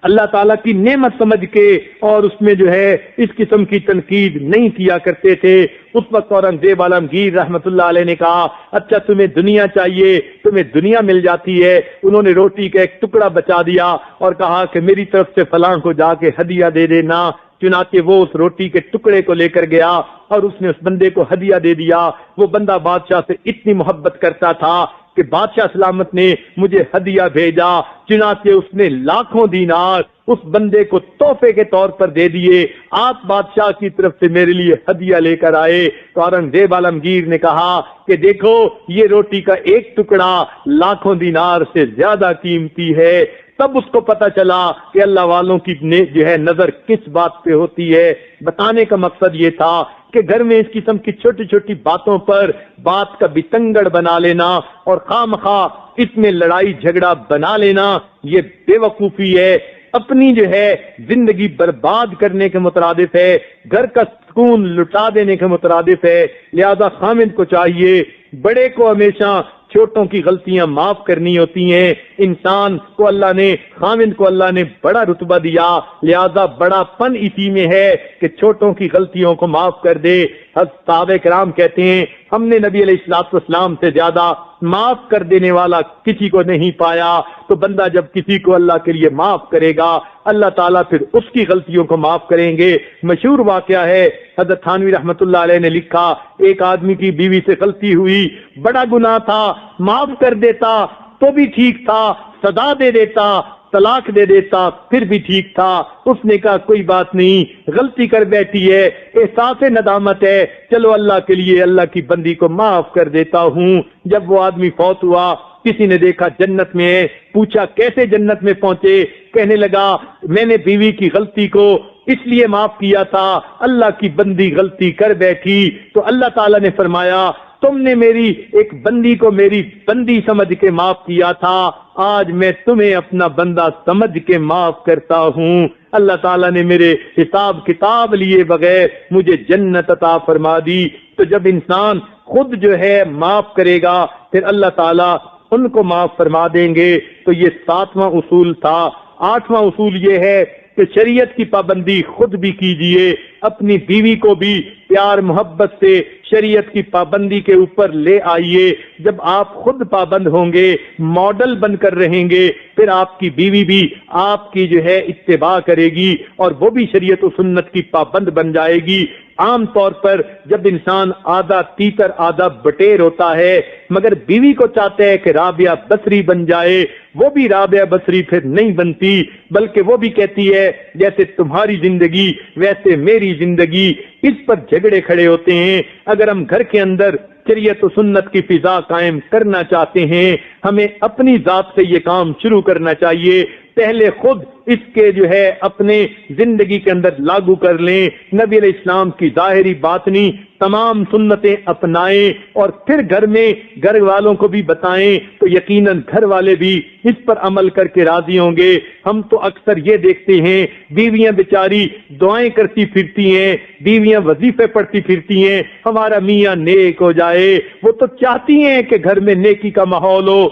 اللہ تعالیٰ کی نعمت سمجھ کے، اور اس میں جو ہے اس قسم کی تنقید نہیں کیا کرتے تھے۔ اس وقت اورنگزیب عالمگیر رحمت اللہ علیہ نے کہا اچھا تمہیں دنیا چاہیے، تمہیں دنیا مل جاتی ہے۔ انہوں نے روٹی کا ایک ٹکڑا بچا دیا اور کہا کہ میری طرف سے فلاں کو جا کے ہدیہ دے دینا۔ چنانچہ وہ اس روٹی کے ٹکڑے کو لے کر گیا اور اس نے اس بندے کو ہدیہ دے دیا۔ وہ بندہ بادشاہ سے اتنی محبت کرتا تھا کہ بادشاہ سلامت نے مجھے ہدیہ بھیجا، چنانچہ اس نے لاکھوں دینار اس بندے کو تحفے کے طور پر دے دیے۔ آپ بادشاہ کی طرف سے میرے لیے ہدیہ لے کر آئے۔ تو اورنگزیب عالمگیر نے کہا کہ دیکھو یہ روٹی کا ایک ٹکڑا لاکھوں دینار سے زیادہ قیمتی ہے۔ تب اس کو پتا چلا کہ اللہ والوں کی جو ہے نظر کس بات پہ ہوتی ہے۔ بتانے کا مقصد یہ تھا کہ گھر میں اس قسم کی چھوٹی چھوٹی باتوں پر بات کا بتنگڑ بنا لینا اور خواہ اس میں لڑائی جھگڑا بنا لینا یہ بے وقوفی ہے، اپنی جو ہے زندگی برباد کرنے کے مترادف ہے، گھر کا سکون لٹا دینے کے مترادف ہے۔ لہذا خامد کو چاہیے بڑے کو ہمیشہ چھوٹوں کی غلطیاں معاف کرنی ہوتی ہیں۔ انسان کو اللہ نے، خامد کو اللہ نے بڑا رتبہ دیا، لہذا بڑا پن اسی میں ہے کہ چھوٹوں کی غلطیوں کو معاف کر دے۔ صحابہ کرام کہتے ہیں ہم نے نبی علیہ الصلوۃ والسلام سے زیادہ معاف کر دینے والا کسی کو نہیں پایا۔ تو بندہ جب کسی کو اللہ کے لیے معاف کرے گا اللہ تعالیٰ پھر اس کی غلطیوں کو معاف کریں گے۔ مشہور واقعہ ہے، حضرت تھانوی رحمت اللہ علیہ نے لکھا ایک آدمی کی بیوی سے غلطی ہوئی، بڑا گناہ تھا، معاف کر دیتا تو بھی ٹھیک تھا، سزا دے دیتا، طلاق دے دیتا پھر بھی ٹھیک تھا۔ اس نے کہا کوئی بات نہیں، غلطی کر بیٹھی ہے، احساس ندامت ہے، چلو اللہ کے لیے اللہ کی بندی کو معاف کر دیتا ہوں۔ جب وہ آدمی فوت ہوا کسی نے دیکھا جنت میں ہے، پوچھا کیسے جنت میں پہنچے؟ کہنے لگا میں نے بیوی کی غلطی کو اس لیے معاف کیا تھا، اللہ کی بندی غلطی کر بیٹھی تو اللہ تعالیٰ نے فرمایا تم نے میری ایک بندی کو میری بندی سمجھ کے معاف کیا تھا، آج میں تمہیں اپنا بندہ سمجھ کے معاف کرتا ہوں۔ اللہ تعالیٰ نے میرے حساب کتاب لیے بغیر مجھے جنت عطا فرما دی۔ تو جب انسان خود جو ہے معاف کرے گا پھر اللہ تعالیٰ ان کو معاف فرما دیں گے۔ تو یہ 7واں اصول تھا۔ 8واں اصول یہ ہے کہ شریعت کی پابندی خود بھی کیجئے، اپنی بیوی کو بھی پیار محبت سے شریعت کی پابندی کے اوپر لے آئیے۔ جب آپ خود پابند ہوں گے، ماڈل بن کر رہیں گے، پھر آپ کی بیوی بھی آپ کی جو ہے اتباع کرے گی اور وہ بھی شریعت و سنت کی پابند بن جائے گی۔ عام طور پر جب انسان آدھا تیتر آدھا بٹیر ہوتا ہے مگر بیوی کو چاہتا ہے کہ رابعہ بصری بن جائے، وہ بھی رابعہ بصری پھر نہیں بنتی، بلکہ وہ بھی کہتی ہے جیسے تمہاری زندگی ویسے میری زندگی۔ اس پر جھگڑے کھڑے ہوتے ہیں۔ اگر ہم گھر کے اندر شریعت و سنت کی فضا قائم کرنا چاہتے ہیں ہمیں اپنی ذات سے یہ کام شروع کرنا چاہیے۔ پہلے خود اس کے جو ہے اپنے زندگی کے اندر لاگو کر لیں، نبی علیہ السلام کی ظاہری باطنی تمام سنتیں اپنائیں اور پھر گھر میں گھر والوں کو بھی بتائیں تو یقیناً گھر والے بھی اس پر عمل کر کے راضی ہوں گے۔ ہم تو اکثر یہ دیکھتے ہیں بیویاں بیچاری دعائیں کرتی پھرتی ہیں، بیویاں وظیفے پڑھتی پھرتی ہیں ہمارا میاں نیک ہو جائے، وہ تو چاہتی ہیں کہ گھر میں نیکی کا ماحول ہو،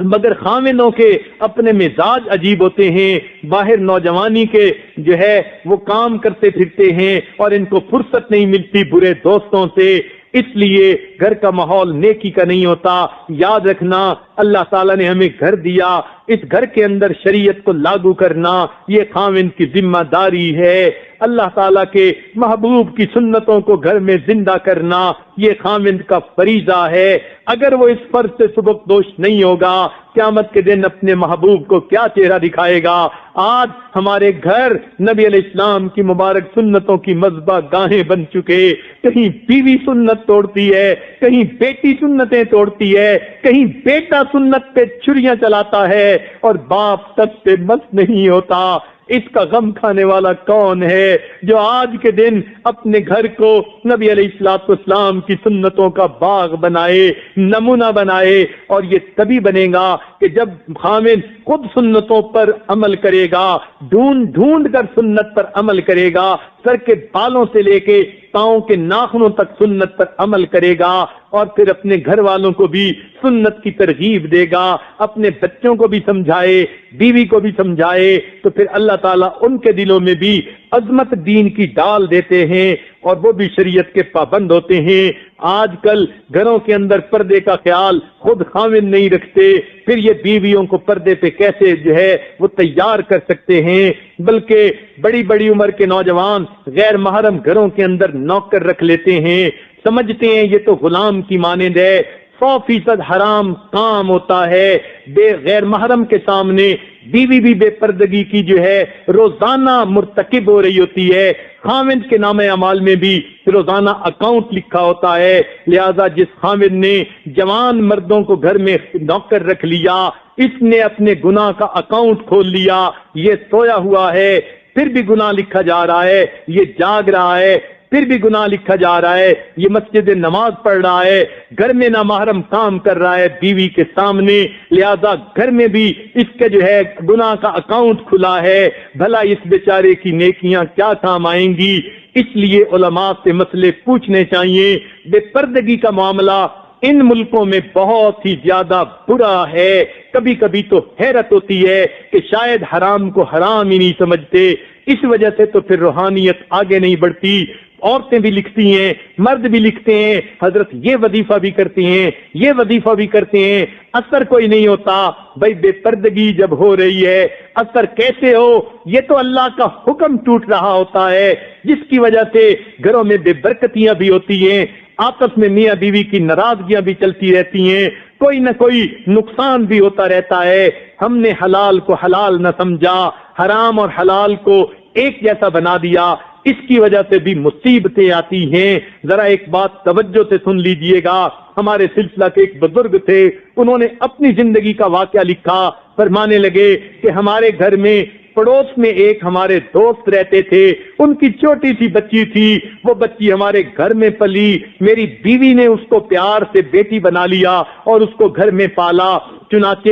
مگر خامنوں کے اپنے مزاج عجیب ہوتے ہیں، باہر نوجوانی کے جو ہے وہ کام کرتے پھرتے ہیں اور ان کو فرصت نہیں ملتی برے دوستوں سے، اس لیے گھر کا ماحول نیکی کا نہیں ہوتا۔ یاد رکھنا اللہ تعالیٰ نے ہمیں گھر دیا، اس گھر کے اندر شریعت کو لاگو کرنا یہ خاوند کی ذمہ داری ہے۔ اللہ تعالیٰ کے محبوب کی سنتوں کو گھر میں زندہ کرنا یہ خاوند کا فریضہ ہے۔ اگر وہ اس فرض سے سبکدوش نہیں ہوگا، قیامت کے دن اپنے محبوب کو کیا چہرہ دکھائے گا؟ آج ہمارے گھر نبی علیہ السلام کی مبارک سنتوں کی مذبح گاہیں بن چکے، کہیں بیوی سنت توڑتی ہے، کہیں بیٹی سنتیں توڑتی ہے، کہیں بیٹا سنت پہ چھریاں چلاتا ہے اور باپ تک پہ مست نہیں ہوتا۔ اس کا غم کھانے والا کون ہے جو آج کے دن اپنے گھر کو نبی علیہ الصلوۃ والسلام کی سنتوں کا باغ بنائے، نمونہ بنائے؟ اور یہ تبھی بنے گا کہ جب خاوند خود سنتوں پر عمل کرے گا، ڈھونڈ ڈھونڈ کر سنت پر عمل کرے گا، سر کے بالوں سے لے کے پاؤں کے ناخنوں تک سنت پر عمل کرے گا، اور پھر اپنے گھر والوں کو بھی سنت کی ترغیب دے گا، اپنے بچوں کو بھی سمجھائے، بیوی کو بھی سمجھائے، تو پھر اللہ تعالیٰ ان کے دلوں میں بھی عظمت دین کی ڈال دیتے ہیں اور وہ بھی شریعت کے پابند ہوتے ہیں۔ آج کل گھروں کے اندر پردے کا خیال خود خاوند نہیں رکھتے، پھر یہ بیویوں کو پردے پہ کیسے جو ہے وہ تیار کر سکتے ہیں؟ بلکہ بڑی بڑی عمر کے نوجوان غیر محرم گھروں کے اندر نوکر رکھ لیتے ہیں، سمجھتے ہیں یہ تو غلام کی مانند ہے۔ 100% حرام کام ہوتا ہے۔ بے غیر محرم کے سامنے بیوی بھی بے پردگی کی جو ہے روزانہ مرتکب ہو رہی ہوتی ہے۔ خاوند کے نام اعمال میں بھی روزانہ اکاؤنٹ لکھا ہوتا ہے، لہذا جس خاوند نے جوان مردوں کو گھر میں نوکر رکھ لیا، اس نے اپنے گناہ کا اکاؤنٹ کھول لیا۔ یہ سویا ہوا ہے پھر بھی گناہ لکھا جا رہا ہے، یہ جاگ رہا ہے پھر بھی گناہ لکھا جا رہا ہے، یہ مسجد نماز پڑھ رہا ہے، گھر میں نامحرم کام کر رہا ہے بیوی کے سامنے، لہذا گھر میں بھی اس کے جو ہے گناہ کا اکاؤنٹ کھلا ہے۔ بھلا اس بیچارے کی نیکیاں کیا کام آئیں گی؟ اس لیے علماء سے مسئلے پوچھنے چاہیے۔ بے پردگی کا معاملہ ان ملکوں میں بہت ہی زیادہ برا ہے۔ کبھی کبھی تو حیرت ہوتی ہے کہ شاید حرام کو حرام ہی نہیں سمجھتے، اس وجہ سے تو پھر روحانیت آگے نہیں بڑھتی۔ عورتیں بھی لکھتی ہیں، مرد بھی لکھتے ہیں، حضرت یہ وظیفہ بھی کرتے ہیں، یہ وظیفہ بھی کرتے ہیں، اثر کوئی نہیں ہوتا۔ بھائی بے پردگی جب ہو رہی ہے اثر کیسے ہو؟ یہ تو اللہ کا حکم ٹوٹ رہا ہوتا ہے، جس کی وجہ سے گھروں میں بے برکتیاں بھی ہوتی ہیں، آپس میں میاں بیوی کی ناراضگیاں بھی چلتی رہتی ہیں، کوئی نہ کوئی نقصان بھی ہوتا رہتا ہے۔ ہم نے حلال کو حلال نہ سمجھا، حرام اور حلال کو ایک جیسا بنا دیا، اس کی وجہ سے بھی مصیبتیں آتی ہیں۔ ذرا ایک بات توجہ سے سن لیجئے گا، ہمارے سلسلہ کے ایک بزرگ تھے، انہوں نے اپنی زندگی کا واقعہ لکھا، فرمانے لگے کہ ہمارے گھر میں پڑوس میں ایک ہمارے دوست رہتے تھے، ان کی چھوٹی سی بچی تھی، وہ بچی ہمارے گھر میں پلی، میری بیوی نے اس کو پیار سے بیٹی بنا لیا اور اس کو گھر میں پالا، چنانچہ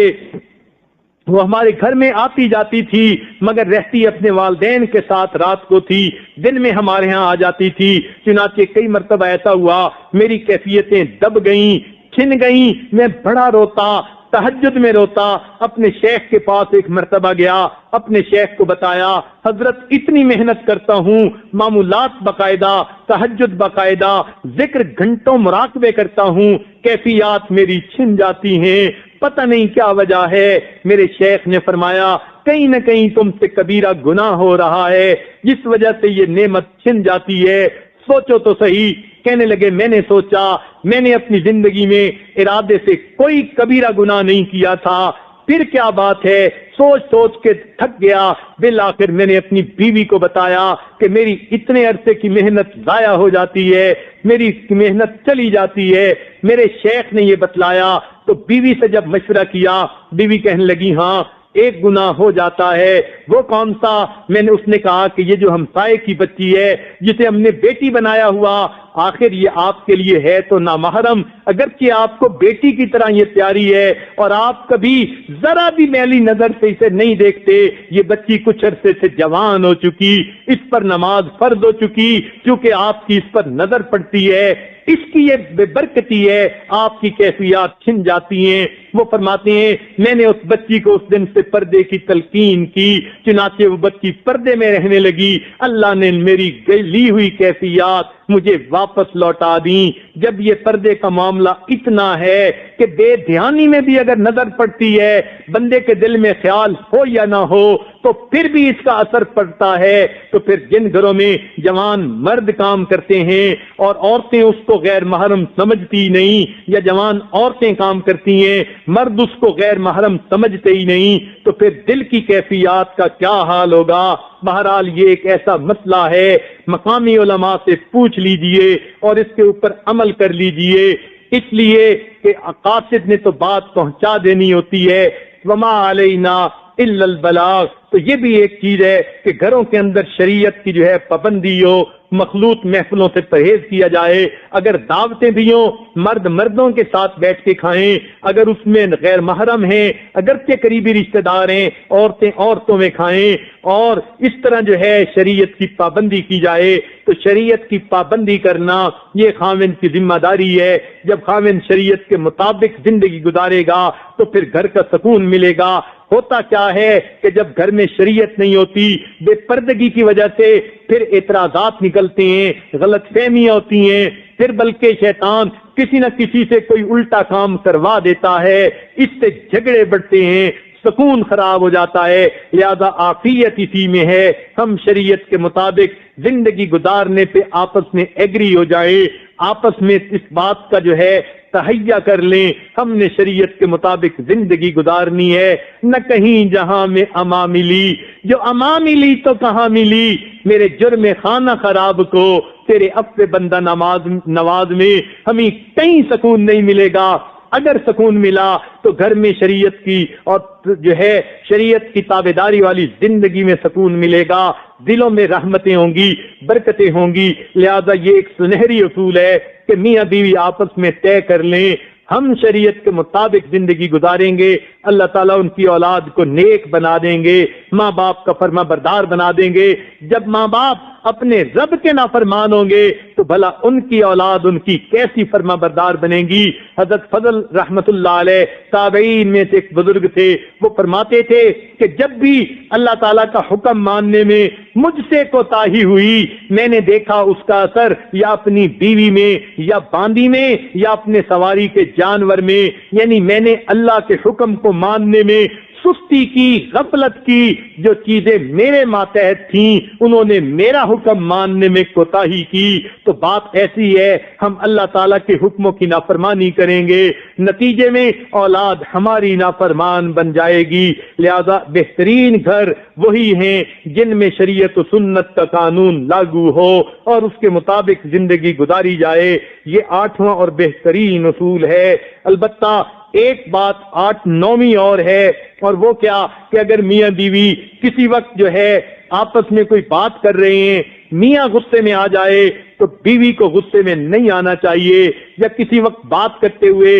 وہ ہمارے گھر میں آتی جاتی تھی، مگر رہتی اپنے والدین کے ساتھ رات کو تھی، دن میں ہمارے ہاں آ جاتی تھی۔ چنانچہ کئی مرتبہ ایسا ہوا میری کیفیتیں دب گئیں، چھن گئیں، میں بڑا روتا، تہجد میں روتا، اپنے شیخ کے پاس ایک مرتبہ گیا، اپنے شیخ کو بتایا، حضرت اتنی محنت کرتا ہوں، معمولات باقاعدہ، تہجد باقاعدہ، ذکر گھنٹوں مراقبے کرتا ہوں، کیفیات میری چھن جاتی ہیں، پتہ نہیں کیا وجہ ہے۔ میرے شیخ نے فرمایا کہیں نہ کہیں تم سے کبیرہ گناہ ہو رہا ہے، جس وجہ سے یہ نعمت چھن جاتی ہے، سوچو تو صحیح۔ کہنے لگے میں نے سوچا، میں نے اپنی زندگی میں ارادے سے کوئی کبیرہ گناہ نہیں کیا تھا، پھر کیا بات ہے؟ سوچ سوچ کے تھک گیا، بالآخر میں نے اپنی بیوی کو بتایا کہ میری اتنے عرصے کی محنت ضائع ہو جاتی ہے، میری محنت چلی جاتی ہے۔ میرے شیخ نے یہ بتلایا تو بیوی سے جب مشورہ کیا، بیوی کہنے لگی ہاں ایک گناہ ہو جاتا ہے۔ وہ کون سا؟ اس نے کہا کہ یہ جو ہمسائے کی بچی ہے جسے ہم نے بیٹی بنایا ہوا، آخر یہ آپ کے لیے ہے تو نامحرم، اگرچہ آپ کو بیٹی کی طرح یہ پیاری ہے اور آپ کبھی ذرا بھی میلی نظر سے اسے نہیں دیکھتے، یہ بچی کچھ عرصے سے جوان ہو چکی، اس پر نماز فرض ہو چکی، کیونکہ آپ کی اس پر نظر پڑتی ہے، اس کی یہ بے برکتی ہے، آپ کی کیفیات چھن جاتی ہیں۔ وہ فرماتے ہیں میں نے اس بچی کو اس دن سے پردے کی تلقین کی، چنانچہ وہ بچی پردے میں رہنے لگی، اللہ نے میری لی ہوئی کیفیات مجھے واپس لوٹا دیں۔ جب یہ پردے کا معاملہ اتنا ہے کہ بے دھیانی میں بھی اگر نظر پڑتی ہے، بندے کے دل میں خیال ہو یا نہ ہو تو پھر بھی اس کا اثر پڑتا ہے، تو پھر جن گھروں میں جوان مرد کام کرتے ہیں اور عورتیں اس کو غیر محرم سمجھتی نہیں، یا جوان عورتیں کام کرتی ہیں مرد اس کو غیر محرم سمجھتے ہی نہیں، تو پھر دل کی کیفیات کا کیا حال ہوگا۔ بہرحال یہ ایک ایسا مسئلہ ہے، مقامی علماء سے پوچھ لیجئے اور اس کے اوپر عمل کر لیجئے، اس لیے کہ قاصد نے تو بات پہنچا دینی ہوتی ہے، وما علینا الا البلاغ۔ تو یہ بھی ایک چیز ہے کہ گھروں کے اندر شریعت کی جو ہے پابندی ہو، مخلوط محفلوں سے پرہیز کیا جائے، اگر دعوتیں بھی ہوں مرد مردوں کے ساتھ بیٹھ کے کھائیں، اگر اس میں غیر محرم ہیں اگرچہ قریبی رشتہ دار ہیں عورتیں عورتوں میں کھائیں، اور اس طرح جو ہے شریعت کی پابندی کی جائے۔ تو شریعت کی پابندی کرنا یہ خاوند کی ذمہ داری ہے۔ جب خاوند شریعت کے مطابق زندگی گزارے گا تو پھر گھر کا سکون ملے گا۔ ہوتا کیا ہے کہ جب گھر میں شریعت نہیں ہوتی، بے پردگی کی وجہ سے پھر اعتراضات نکلتے ہیں، غلط فہمیاں ہوتی ہیں، پھر بلکہ شیطان کسی نہ کسی سے کوئی الٹا کام کروا دیتا ہے، اس سے جھگڑے بڑھتے ہیں، سکون خراب ہو جاتا ہے۔ لہذا عافیت اسی میں ہے، ہم شریعت کے مطابق زندگی گزارنے پہ آپس میں ایگری ہو جائیں، آپس میں اس بات کا جو ہے تہیہ کر لیں، ہم نے شریعت کے مطابق زندگی گزارنی ہے، نہ کہیں جہاں میں اما ملی، جو اما ملی تو کہاں ملی، میرے جرم خانہ خراب کو تیرے عفو بندہ نواز میں ہمیں کہیں سکون نہیں ملے گا۔ اگر سکون ملا تو گھر میں شریعت کی اور جو ہے شریعت کی تابعداری والی زندگی میں سکون ملے گا، دلوں میں رحمتیں ہوں گی، برکتیں ہوں گی۔ لہذا یہ ایک سنہری اصول ہے کہ میاں بیوی آپس میں طے کر لیں، ہم شریعت کے مطابق زندگی گزاریں گے، اللہ تعالیٰ ان کی اولاد کو نیک بنا دیں گے، ماں باپ کا فرما بردار بنا دیں گے۔ جب ماں باپ اپنے رب کے نافرمان ہوں گے تو بھلا ان کی اولاد ان کی کیسی فرما بردار بنے گی۔ حضرت فضل رحمت اللہ علیہ تابعین میں سے ایک بزرگ تھے، وہ فرماتے تھے کہ جب بھی اللہ تعالیٰ کا حکم ماننے میں مجھ سے کوتاہی ہوئی، میں نے دیکھا اس کا اثر یا اپنی بیوی میں یا باندی میں یا اپنے سواری کے جانور میں، یعنی میں نے اللہ کے حکم کو ماننے میں سستی کی، غفلت کی، جو چیزیں میرے ماتحت تھیں انہوں نے میرا حکم ماننے میں کوتاہی کی۔ تو بات ایسی ہے، ہم اللہ تعالیٰ کے حکموں کی نافرمانی کریں گے، نتیجے میں اولاد ہماری نافرمان بن جائے گی۔ لہذا بہترین گھر وہی ہیں جن میں شریعت و سنت کا قانون لاگو ہو اور اس کے مطابق زندگی گزاری جائے۔ یہ 8واں اور بہترین اصول ہے۔ البتہ ایک بات 8-9ویں اور ہے، اور وہ کیا کہ اگر میاں بیوی کسی وقت جو ہے آپس میں کوئی بات کر رہے ہیں، میاں غصے میں آ جائے تو بیوی کو غصے میں نہیں آنا چاہیے، یا کسی وقت بات کرتے ہوئے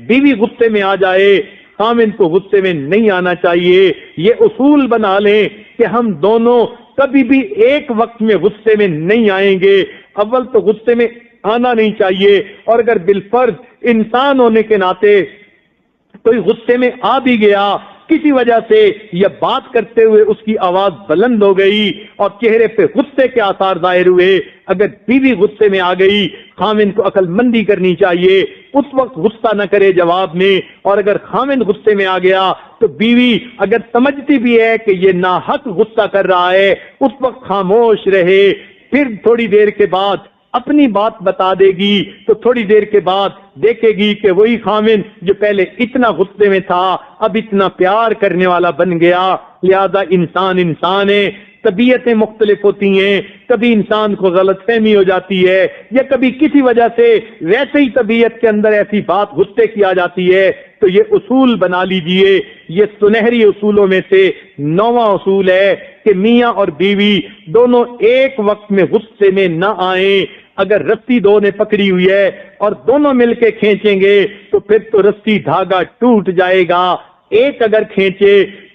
بیوی غصے میں آ جائے خاوند کو غصے میں نہیں آنا چاہیے۔ یہ اصول بنا لیں کہ ہم دونوں کبھی بھی ایک وقت میں غصے میں نہیں آئیں گے۔ اول تو غصے میں آنا نہیں چاہیے، اور اگر بالفرض انسان ہونے کے ناطے کوئی غصے میں آ بھی گیا کسی وجہ سے، یا بات کرتے ہوئے اس کی آواز بلند ہو گئی اور چہرے پہ غصے کے آثار ظاہر ہوئے، اگر بیوی غصے میں آ گئی خاوند کو عقل مندی کرنی چاہیے، اس وقت غصہ نہ کرے جواب میں، اور اگر خاوند غصے میں آ گیا تو بیوی اگر سمجھتی بھی ہے کہ یہ ناحق غصہ کر رہا ہے اس وقت خاموش رہے، پھر تھوڑی دیر کے بعد اپنی بات بتا دے گی، تو تھوڑی دیر کے بعد دیکھے گی کہ وہی خاوند جو پہلے اتنا غصے میں تھا اب اتنا پیار کرنے والا بن گیا۔ لہذا انسان ہے، طبیعتیں مختلف ہوتی ہیں، کبھی انسان کو غلط فہمی ہو جاتی ہے، یا کبھی کسی وجہ سے ویسے ہی طبیعت کے اندر ایسی بات غصے کی آ جاتی ہے۔ تو یہ اصول بنا لیجئے، یہ سنہری اصولوں میں سے 9واں اصول ہے کہ میاں اور بیوی دونوں ایک وقت میں غصے میں نہ آئیں۔ اگر رسی دو نے پکڑی ہوئی ہے اور دونوں مل کے کھینچیں گے تو پھر تو رسی دھاگا ٹوٹ جائے گا، ایک اگر کھینچے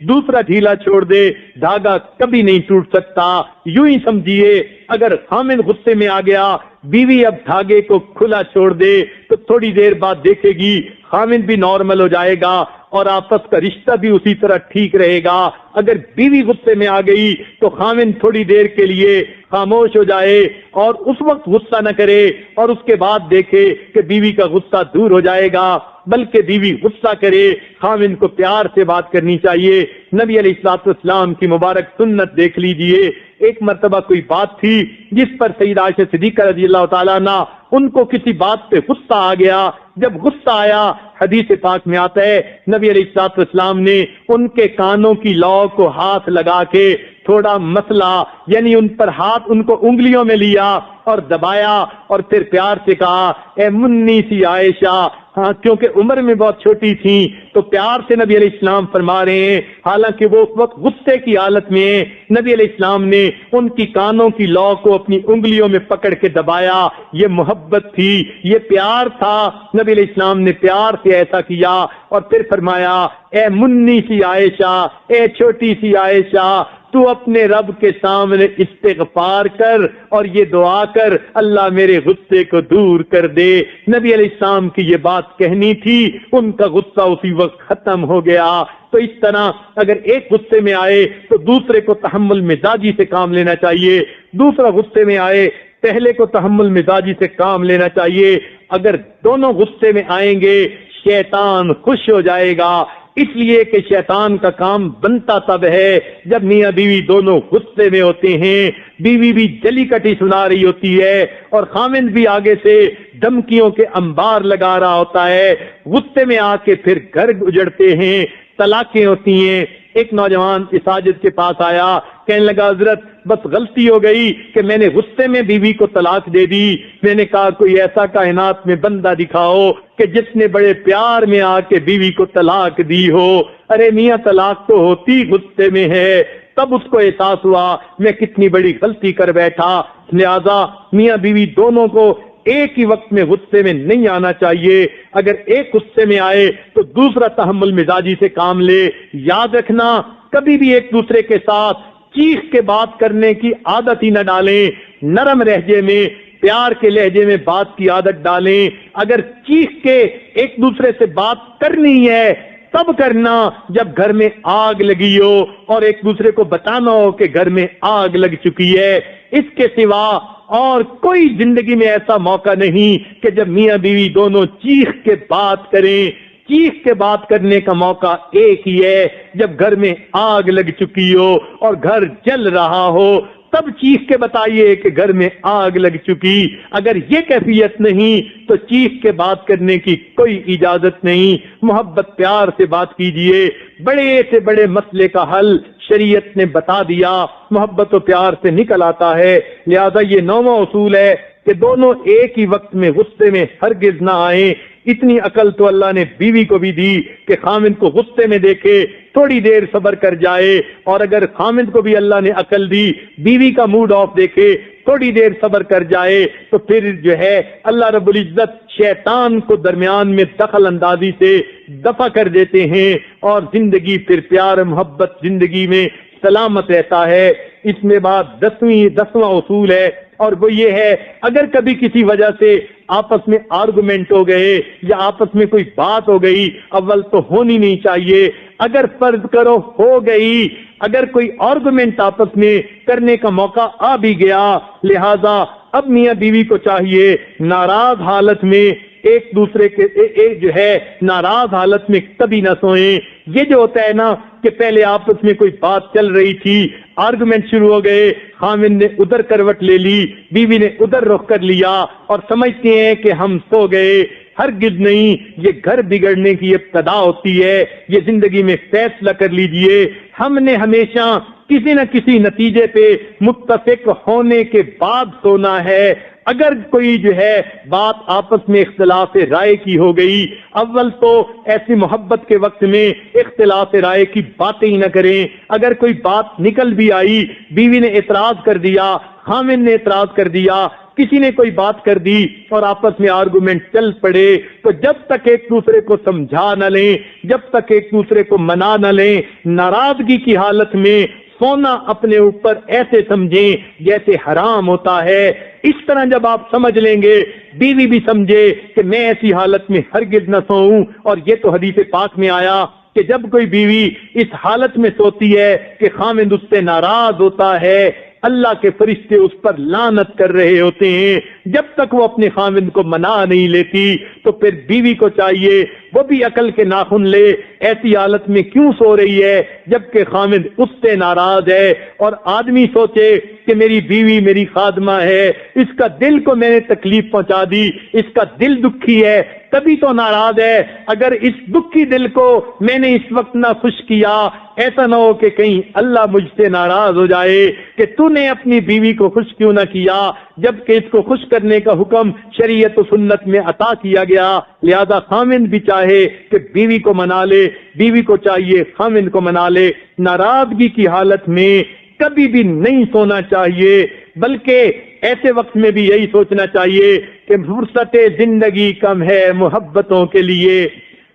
دوسرا ڈھیلا چھوڑ دے دھاگا کبھی نہیں ٹوٹ سکتا۔ یوں ہی سمجھیے اگر خاوند غصے میں آ گیا بیوی اب دھاگے کو کھلا چھوڑ دے تو تھوڑی دیر بعد دیکھے گی خاوند بھی نارمل ہو جائے گا اور آپس کا رشتہ بھی اسی طرح ٹھیک رہے گا۔ اگر بیوی غصے میں آ گئی تو خاوند تھوڑی دیر کے لیے خاموش ہو جائے اور اس وقت غصہ نہ کرے اور اس کے بعد دیکھے کہ بیوی کا غصہ دور ہو جائے گا، بلکہ بیوی غصہ کرے، خاوند کو پیار سے بات کرنی چاہیے۔ نبی علیہ الصلوۃ والسلام کی مبارک سنت دیکھ لیجئے۔ ایک مرتبہ کوئی بات تھی جس پر سیدہ عائشہ صدیقہ رضی اللہ تعالیٰ عنہ ان کو کسی بات پہ غصہ آ گیا۔ جب غصہ آیا، حدیث پاک میں آتا ہے نبی علیہ الصلوۃ والسلام نے ان کے کانوں کی لو کو ہاتھ لگا کے تھوڑا مسلا، یعنی ان پر ہاتھ ان کو انگلیوں میں لیا اور دبایا اور پھر پیار سے کہا اے منی سی عائشہ، ہاں کیونکہ عمر میں بہت چھوٹی تھیں تو پیار سے نبی علیہ السلام فرما رہے ہیں، حالانکہ وہ اس وقت غصے کی حالت میں ہیں۔ نبی علیہ السلام نے ان کی کانوں کی لو کو اپنی انگلیوں میں پکڑ کے دبایا، یہ محبت تھی، یہ پیار تھا۔ نبی علیہ السلام نے پیار سے ایسا کیا اور پھر فرمایا اے منی سی عائشہ، اے چھوٹی سی عائشہ، تو اپنے رب کے سامنے استغفار کر اور یہ دعا کر اللہ میرے غصے کو دور کر دے۔ نبی علیہ السلام کی یہ بات کہنی تھی، ان کا غصہ اسی وقت ختم ہو گیا۔ تو اس طرح اگر ایک غصے میں آئے تو دوسرے کو تحمل مزاجی سے کام لینا چاہیے، دوسرا غصے میں آئے پہلے کو تحمل مزاجی سے کام لینا چاہیے۔ اگر دونوں غصے میں آئیں گے شیطان خوش ہو جائے گا، اس لیے کہ شیطان کا کام بنتا تب ہے جب میاں بیوی دونوں غصے میں ہوتے ہیں، بیوی بھی جلی کٹی سنا رہی ہوتی ہے اور خاوند بھی آگے سے دھمکیوں کے انبار لگا رہا ہوتا ہے، غصے میں آ کے پھر گھر اجڑتے ہیں، طلاقیں ہوتی ہیں۔ ایک نوجوان ساجد کے پاس آیا، کہنے لگا حضرت بس غلطی ہو گئی کہ میں نے غصے میں بیوی کو طلاق دے دی۔ میں نے کہا کوئی ایسا کائنات میں بندہ دکھاؤ کہ جس نے بڑے پیار میں آ کے بیوی کو طلاق دی ہو۔ ارے میاں طلاق تو ہوتی غصے میں ہے، تب اس کو احساس ہوا میں کتنی بڑی غلطی کر بیٹھا۔ لہذا میاں بیوی دونوں کو ایک ہی وقت میں غصے میں نہیں آنا چاہیے۔ اگر ایک غصے میں آئے تو دوسرا تحمل مزاجی سے کام لے۔ یاد رکھنا کبھی بھی ایک دوسرے کے ساتھ چیخ کے بات کرنے کی عادت ہی نہ ڈالیں، نرم لہجے میں پیار کے لہجے میں بات کی عادت ڈالیں۔ اگر چیخ کے ایک دوسرے سے بات کرنی ہے تب کرنا جب گھر میں آگ لگی ہو اور ایک دوسرے کو بتانا ہو کہ گھر میں آگ لگ چکی ہے۔ اس کے سوا اور کوئی زندگی میں ایسا موقع نہیں کہ جب میاں بیوی دونوں چیخ کے بات کریں۔ چیخ کے بات کرنے کا موقع ایک ہی ہے جب گھر میں آگ لگ چکی ہو اور گھر جل رہا ہو، تب چیخ کے بتائیے کہ گھر میں آگ لگ چکی۔ اگر یہ کیفیت نہیں تو چیخ کے بات کرنے کی کوئی اجازت نہیں۔ محبت پیار سے بات کیجئے۔ بڑے سے بڑے مسئلے کا حل شریعت نے بتا دیا، محبت و پیار سے نکل آتا ہے۔ لہذا یہ 9واں اصول ہے کہ دونوں ایک ہی وقت میں غصے میں ہرگز نہ آئیں۔ اتنی عقل تو اللہ نے بیوی کو بھی دی کہ خامند کو غصے میں دیکھے تھوڑی دیر صبر کر جائے، اور اگر خامند کو بھی اللہ نے عقل دی بیوی کا موڈ آف دیکھے تھوڑی دیر صبر کر جائے تو پھر جو ہے اللہ رب العزت شیطان کو درمیان میں دخل اندازی سے دفع کر دیتے ہیں اور زندگی پھر پیار محبت زندگی میں سلامت رہتا ہے۔ اس میں بعد 10واں اصول ہے اور وہ یہ ہے اگر کبھی کسی وجہ سے آپس میں آرگومنٹ ہو گئے یا آپس میں کوئی بات ہو گئی، اول تو ہونی نہیں چاہیے، اگر فرض کرو ہو گئی، اگر کوئی آرگومنٹ آپس میں کرنے کا موقع آ بھی گیا، لہذا اب میاں بیوی کو چاہیے ناراض حالت میں ایک دوسرے کے جو ہے ناراض حالت میں کبھی نہ سوئیں۔ یہ جو ہوتا ہے نا کہ پہلے آپس میں کوئی بات چل رہی تھی، آرگومنٹ شروع ہو گئے، خامند نے ادھر کروٹ لے لی، بیوی نے ادھر رخ کر لیا اور سمجھتے ہیں کہ ہم سو گئے۔ ہرگز نہیں، یہ گھر بگڑنے کی ابتدا ہوتی ہے۔ یہ زندگی میں فیصلہ کر لیجئے، ہم نے ہمیشہ کسی نہ کسی نتیجے پہ متفق ہونے کے بعد سونا ہے۔ اگر کوئی جو ہے بات آپس میں اختلاف رائے کی ہو گئی، اول تو ایسی محبت کے وقت میں اختلاف رائے کی باتیں ہی نہ کریں۔ اگر کوئی بات نکل بھی آئی، بیوی نے اعتراض کر دیا، خامند نے اعتراض کر دیا، کسی نے کوئی بات کر دی اور آپس میں آرگومنٹ چل پڑے، تو جب تک ایک دوسرے کو سمجھا نہ لیں، جب تک ایک دوسرے کو منا نہ لیں، ناراضگی کی حالت میں سونا اپنے اوپر ایسے سمجھیں جیسے حرام ہوتا ہے۔ اس طرح جب آپ سمجھ لیں گے، بیوی بھی سمجھے کہ میں ایسی حالت میں ہرگز نہ سوؤں، اور یہ تو حدیث پاک میں آیا کہ جب کوئی بیوی اس حالت میں سوتی ہے کہ خاوند اس سے ناراض ہوتا ہے، اللہ کے فرشتے اس پر لعنت کر رہے ہوتے ہیں، جب تک وہ اپنے خاوند کو منا نہیں لیتی، تو پھر بیوی کو چاہیے وہ بھی عقل کے ناخن لے، ایسی حالت میں کیوں سو رہی ہے جبکہ خاوند اس سے ناراض ہے، اور آدمی سوچے کہ میری بیوی میری خادمہ ہے، اس کا دل کو میں نے تکلیف پہنچا دی، اس کا دل دکھی ہے تبھی تو ناراض ہے، اگر اس دکھی دل کو میں نے اس وقت نہ خوش کیا، ایسا نہ ہو کہ کہیں اللہ مجھ سے ناراض ہو جائے کہ تو نے اپنی بیوی کو خوش کیوں نہ کیا، جبکہ اس کو خوش کرنے کا حکم شریعت و سنت میں عطا کیا گیا۔ لہذا خاوند بھی چاہے کہ بیوی کو منا لے، بیوی کو چاہیے خاوند کو منا لے۔ ناراضگی کی حالت میں کبھی بھی نہیں سونا چاہیے، بلکہ ایسے وقت میں بھی یہی سوچنا چاہیے کہ فرصت زندگی کم ہے محبتوں کے لیے،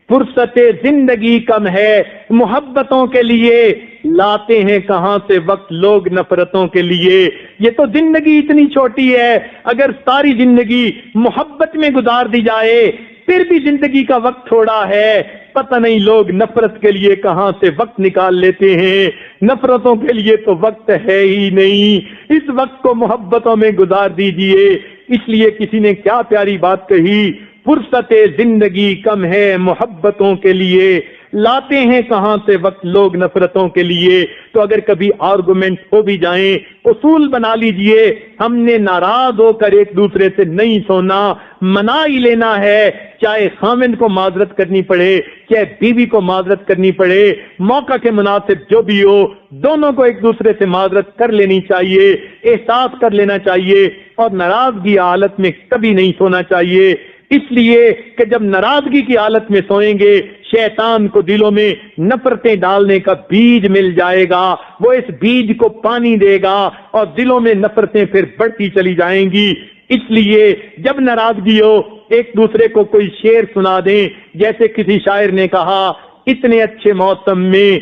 فرصت زندگی کم ہے محبتوں کے لیے، لاتے ہیں کہاں سے وقت لوگ نفرتوں کے لیے۔ یہ تو زندگی اتنی چھوٹی ہے، اگر ساری زندگی محبت میں گزار دی جائے پھر بھی زندگی کا وقت تھوڑا ہے، پتہ نہیں لوگ نفرت کے لیے کہاں سے وقت نکال لیتے ہیں، نفرتوں کے لیے تو وقت ہے ہی نہیں، اس وقت کو محبتوں میں گزار دیجئے۔ اس لیے کسی نے کیا پیاری بات کہی، فرصت زندگی کم ہے محبتوں کے لیے، لاتے ہیں کہاں سے وقت لوگ نفرتوں کے لیے۔ تو اگر کبھی آرگومنٹ ہو بھی جائیں، اصول بنا لیجئے، ہم نے ناراض ہو کر ایک دوسرے سے نہیں سونا، منا ہی لینا ہے، چاہے خاوند کو معذرت کرنی پڑے، چاہے بیوی کو معذرت کرنی پڑے، موقع کے مناسب جو بھی ہو، دونوں کو ایک دوسرے سے معذرت کر لینی چاہیے، احساس کر لینا چاہیے، اور ناراضگی حالت میں کبھی نہیں سونا چاہیے۔ اس لیے کہ جب ناراضگی کی حالت میں سوئیں گے، شیطان کو دلوں میں نفرتیں ڈالنے کا بیج مل جائے گا، وہ اس بیج کو پانی دے گا اور دلوں میں نفرتیں پھر بڑھتی چلی جائیں گی۔ اس لیے جب ناراضگی ہو ایک دوسرے کو کوئی شعر سنا دیں، جیسے کسی شاعر نے کہا، اتنے اچھے موسم میں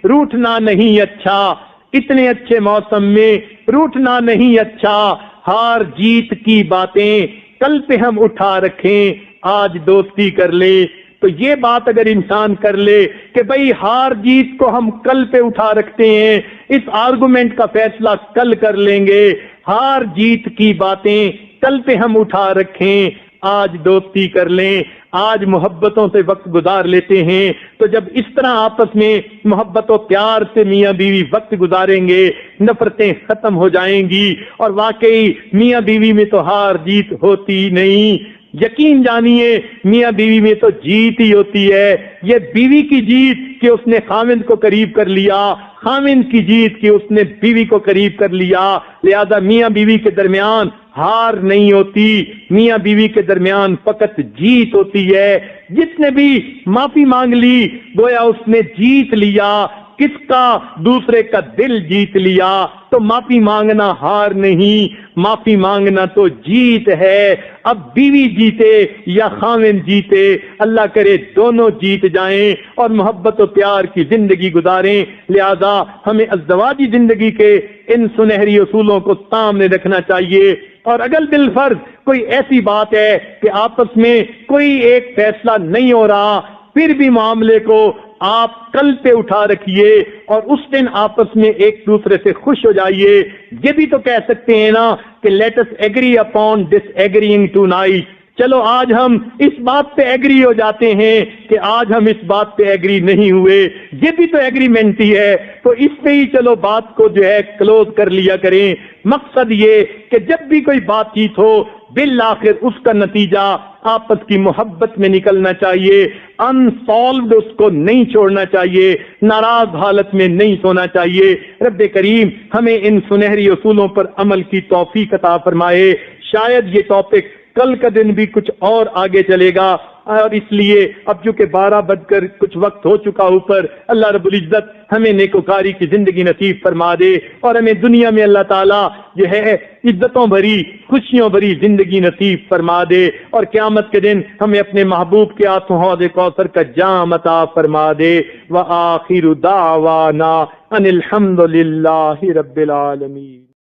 روٹھنا نہیں اچھا، اتنے اچھے موسم میں روٹھنا نہیں اچھا، ہار جیت کی باتیں کل پہ ہم اٹھا رکھیں، آج دوستی کر لے۔ تو یہ بات اگر انسان کر لے کہ بھئی ہار جیت کو ہم کل پہ اٹھا رکھتے ہیں، اس آرگومنٹ کا فیصلہ کل کر لیں گے، ہار جیت کی باتیں کل پہ ہم اٹھا رکھیں، آج دوستی کر لیں، آج محبتوں سے وقت گزار لیتے ہیں۔ تو جب اس طرح آپس میں محبت و پیار سے میاں بیوی وقت گزاریں گے، نفرتیں ختم ہو جائیں گی، اور واقعی میاں بیوی میں تو ہار جیت ہوتی نہیں، یقین جانیے میاں بیوی میں تو جیت ہی ہوتی ہے۔ یہ بیوی کی جیت کہ اس نے خاوند کو قریب کر لیا، خاوند کی جیت کہ اس نے بیوی کو قریب کر لیا۔ لہذا میاں بیوی کے درمیان ہار نہیں ہوتی، میاں بیوی کے درمیان فقط جیت ہوتی ہے۔ جس نے بھی معافی مانگ لی گویا اس نے جیت لیا، کس کا؟ دوسرے کا دل جیت لیا۔ تو معافی مانگنا ہار نہیں، معافی مانگنا تو جیت ہے۔ اب بیوی جیتے یا خاوند جیتے، اللہ کرے دونوں جیت جائیں اور محبت و پیار کی زندگی گزاریں۔ لہذا ہمیں ازدواجی زندگی کے ان سنہری اصولوں کو سامنے رکھنا چاہیے، اور اگر بالفرض کوئی ایسی بات ہے کہ آپس میں کوئی ایک فیصلہ نہیں ہو رہا، پھر بھی معاملے کو آپ کل پہ اٹھا رکھیے اور اس دن آپس میں ایک دوسرے سے خوش ہو جائیے۔ یہ بھی تو کہہ سکتے ہیں نا کہ لیٹ اس ایگری اپون ڈس ایگریئنگ ٹو نائٹ، چلو آج ہم اس بات پہ ایگری ہو جاتے ہیں کہ آج ہم اس بات پہ ایگری نہیں ہوئے، یہ بھی تو ایگریمنٹ ہی ہے، تو اس پہ ہی چلو بات کو جو ہے کلوز کر لیا کریں۔ مقصد یہ کہ جب بھی کوئی بات چیت ہو بالآخر اس کا نتیجہ آپس کی محبت میں نکلنا چاہیے، انسالوڈ اس کو نہیں چھوڑنا چاہیے، ناراض حالت میں نہیں سونا چاہیے۔ رب کریم ہمیں ان سنہری اصولوں پر عمل کی توفیق عطا فرمائے۔ شاید یہ ٹاپک کل کا دن بھی کچھ اور آگے چلے گا، اور اس لیے اب چونکہ 12 بج کر کچھ وقت ہو چکا اوپر، اللہ رب العزت ہمیں نیکوکاری کی زندگی نصیب فرما دے، اور ہمیں دنیا میں اللہ تعالیٰ جو ہے عزتوں بھری خوشیوں بھری زندگی نصیب فرما دے، اور قیامت کے دن ہمیں اپنے محبوب کے ہاتھوں حوض کوثر کا جام عطا فرما دے۔ وآخر دعوانا ان الحمد للہ رب العالمین۔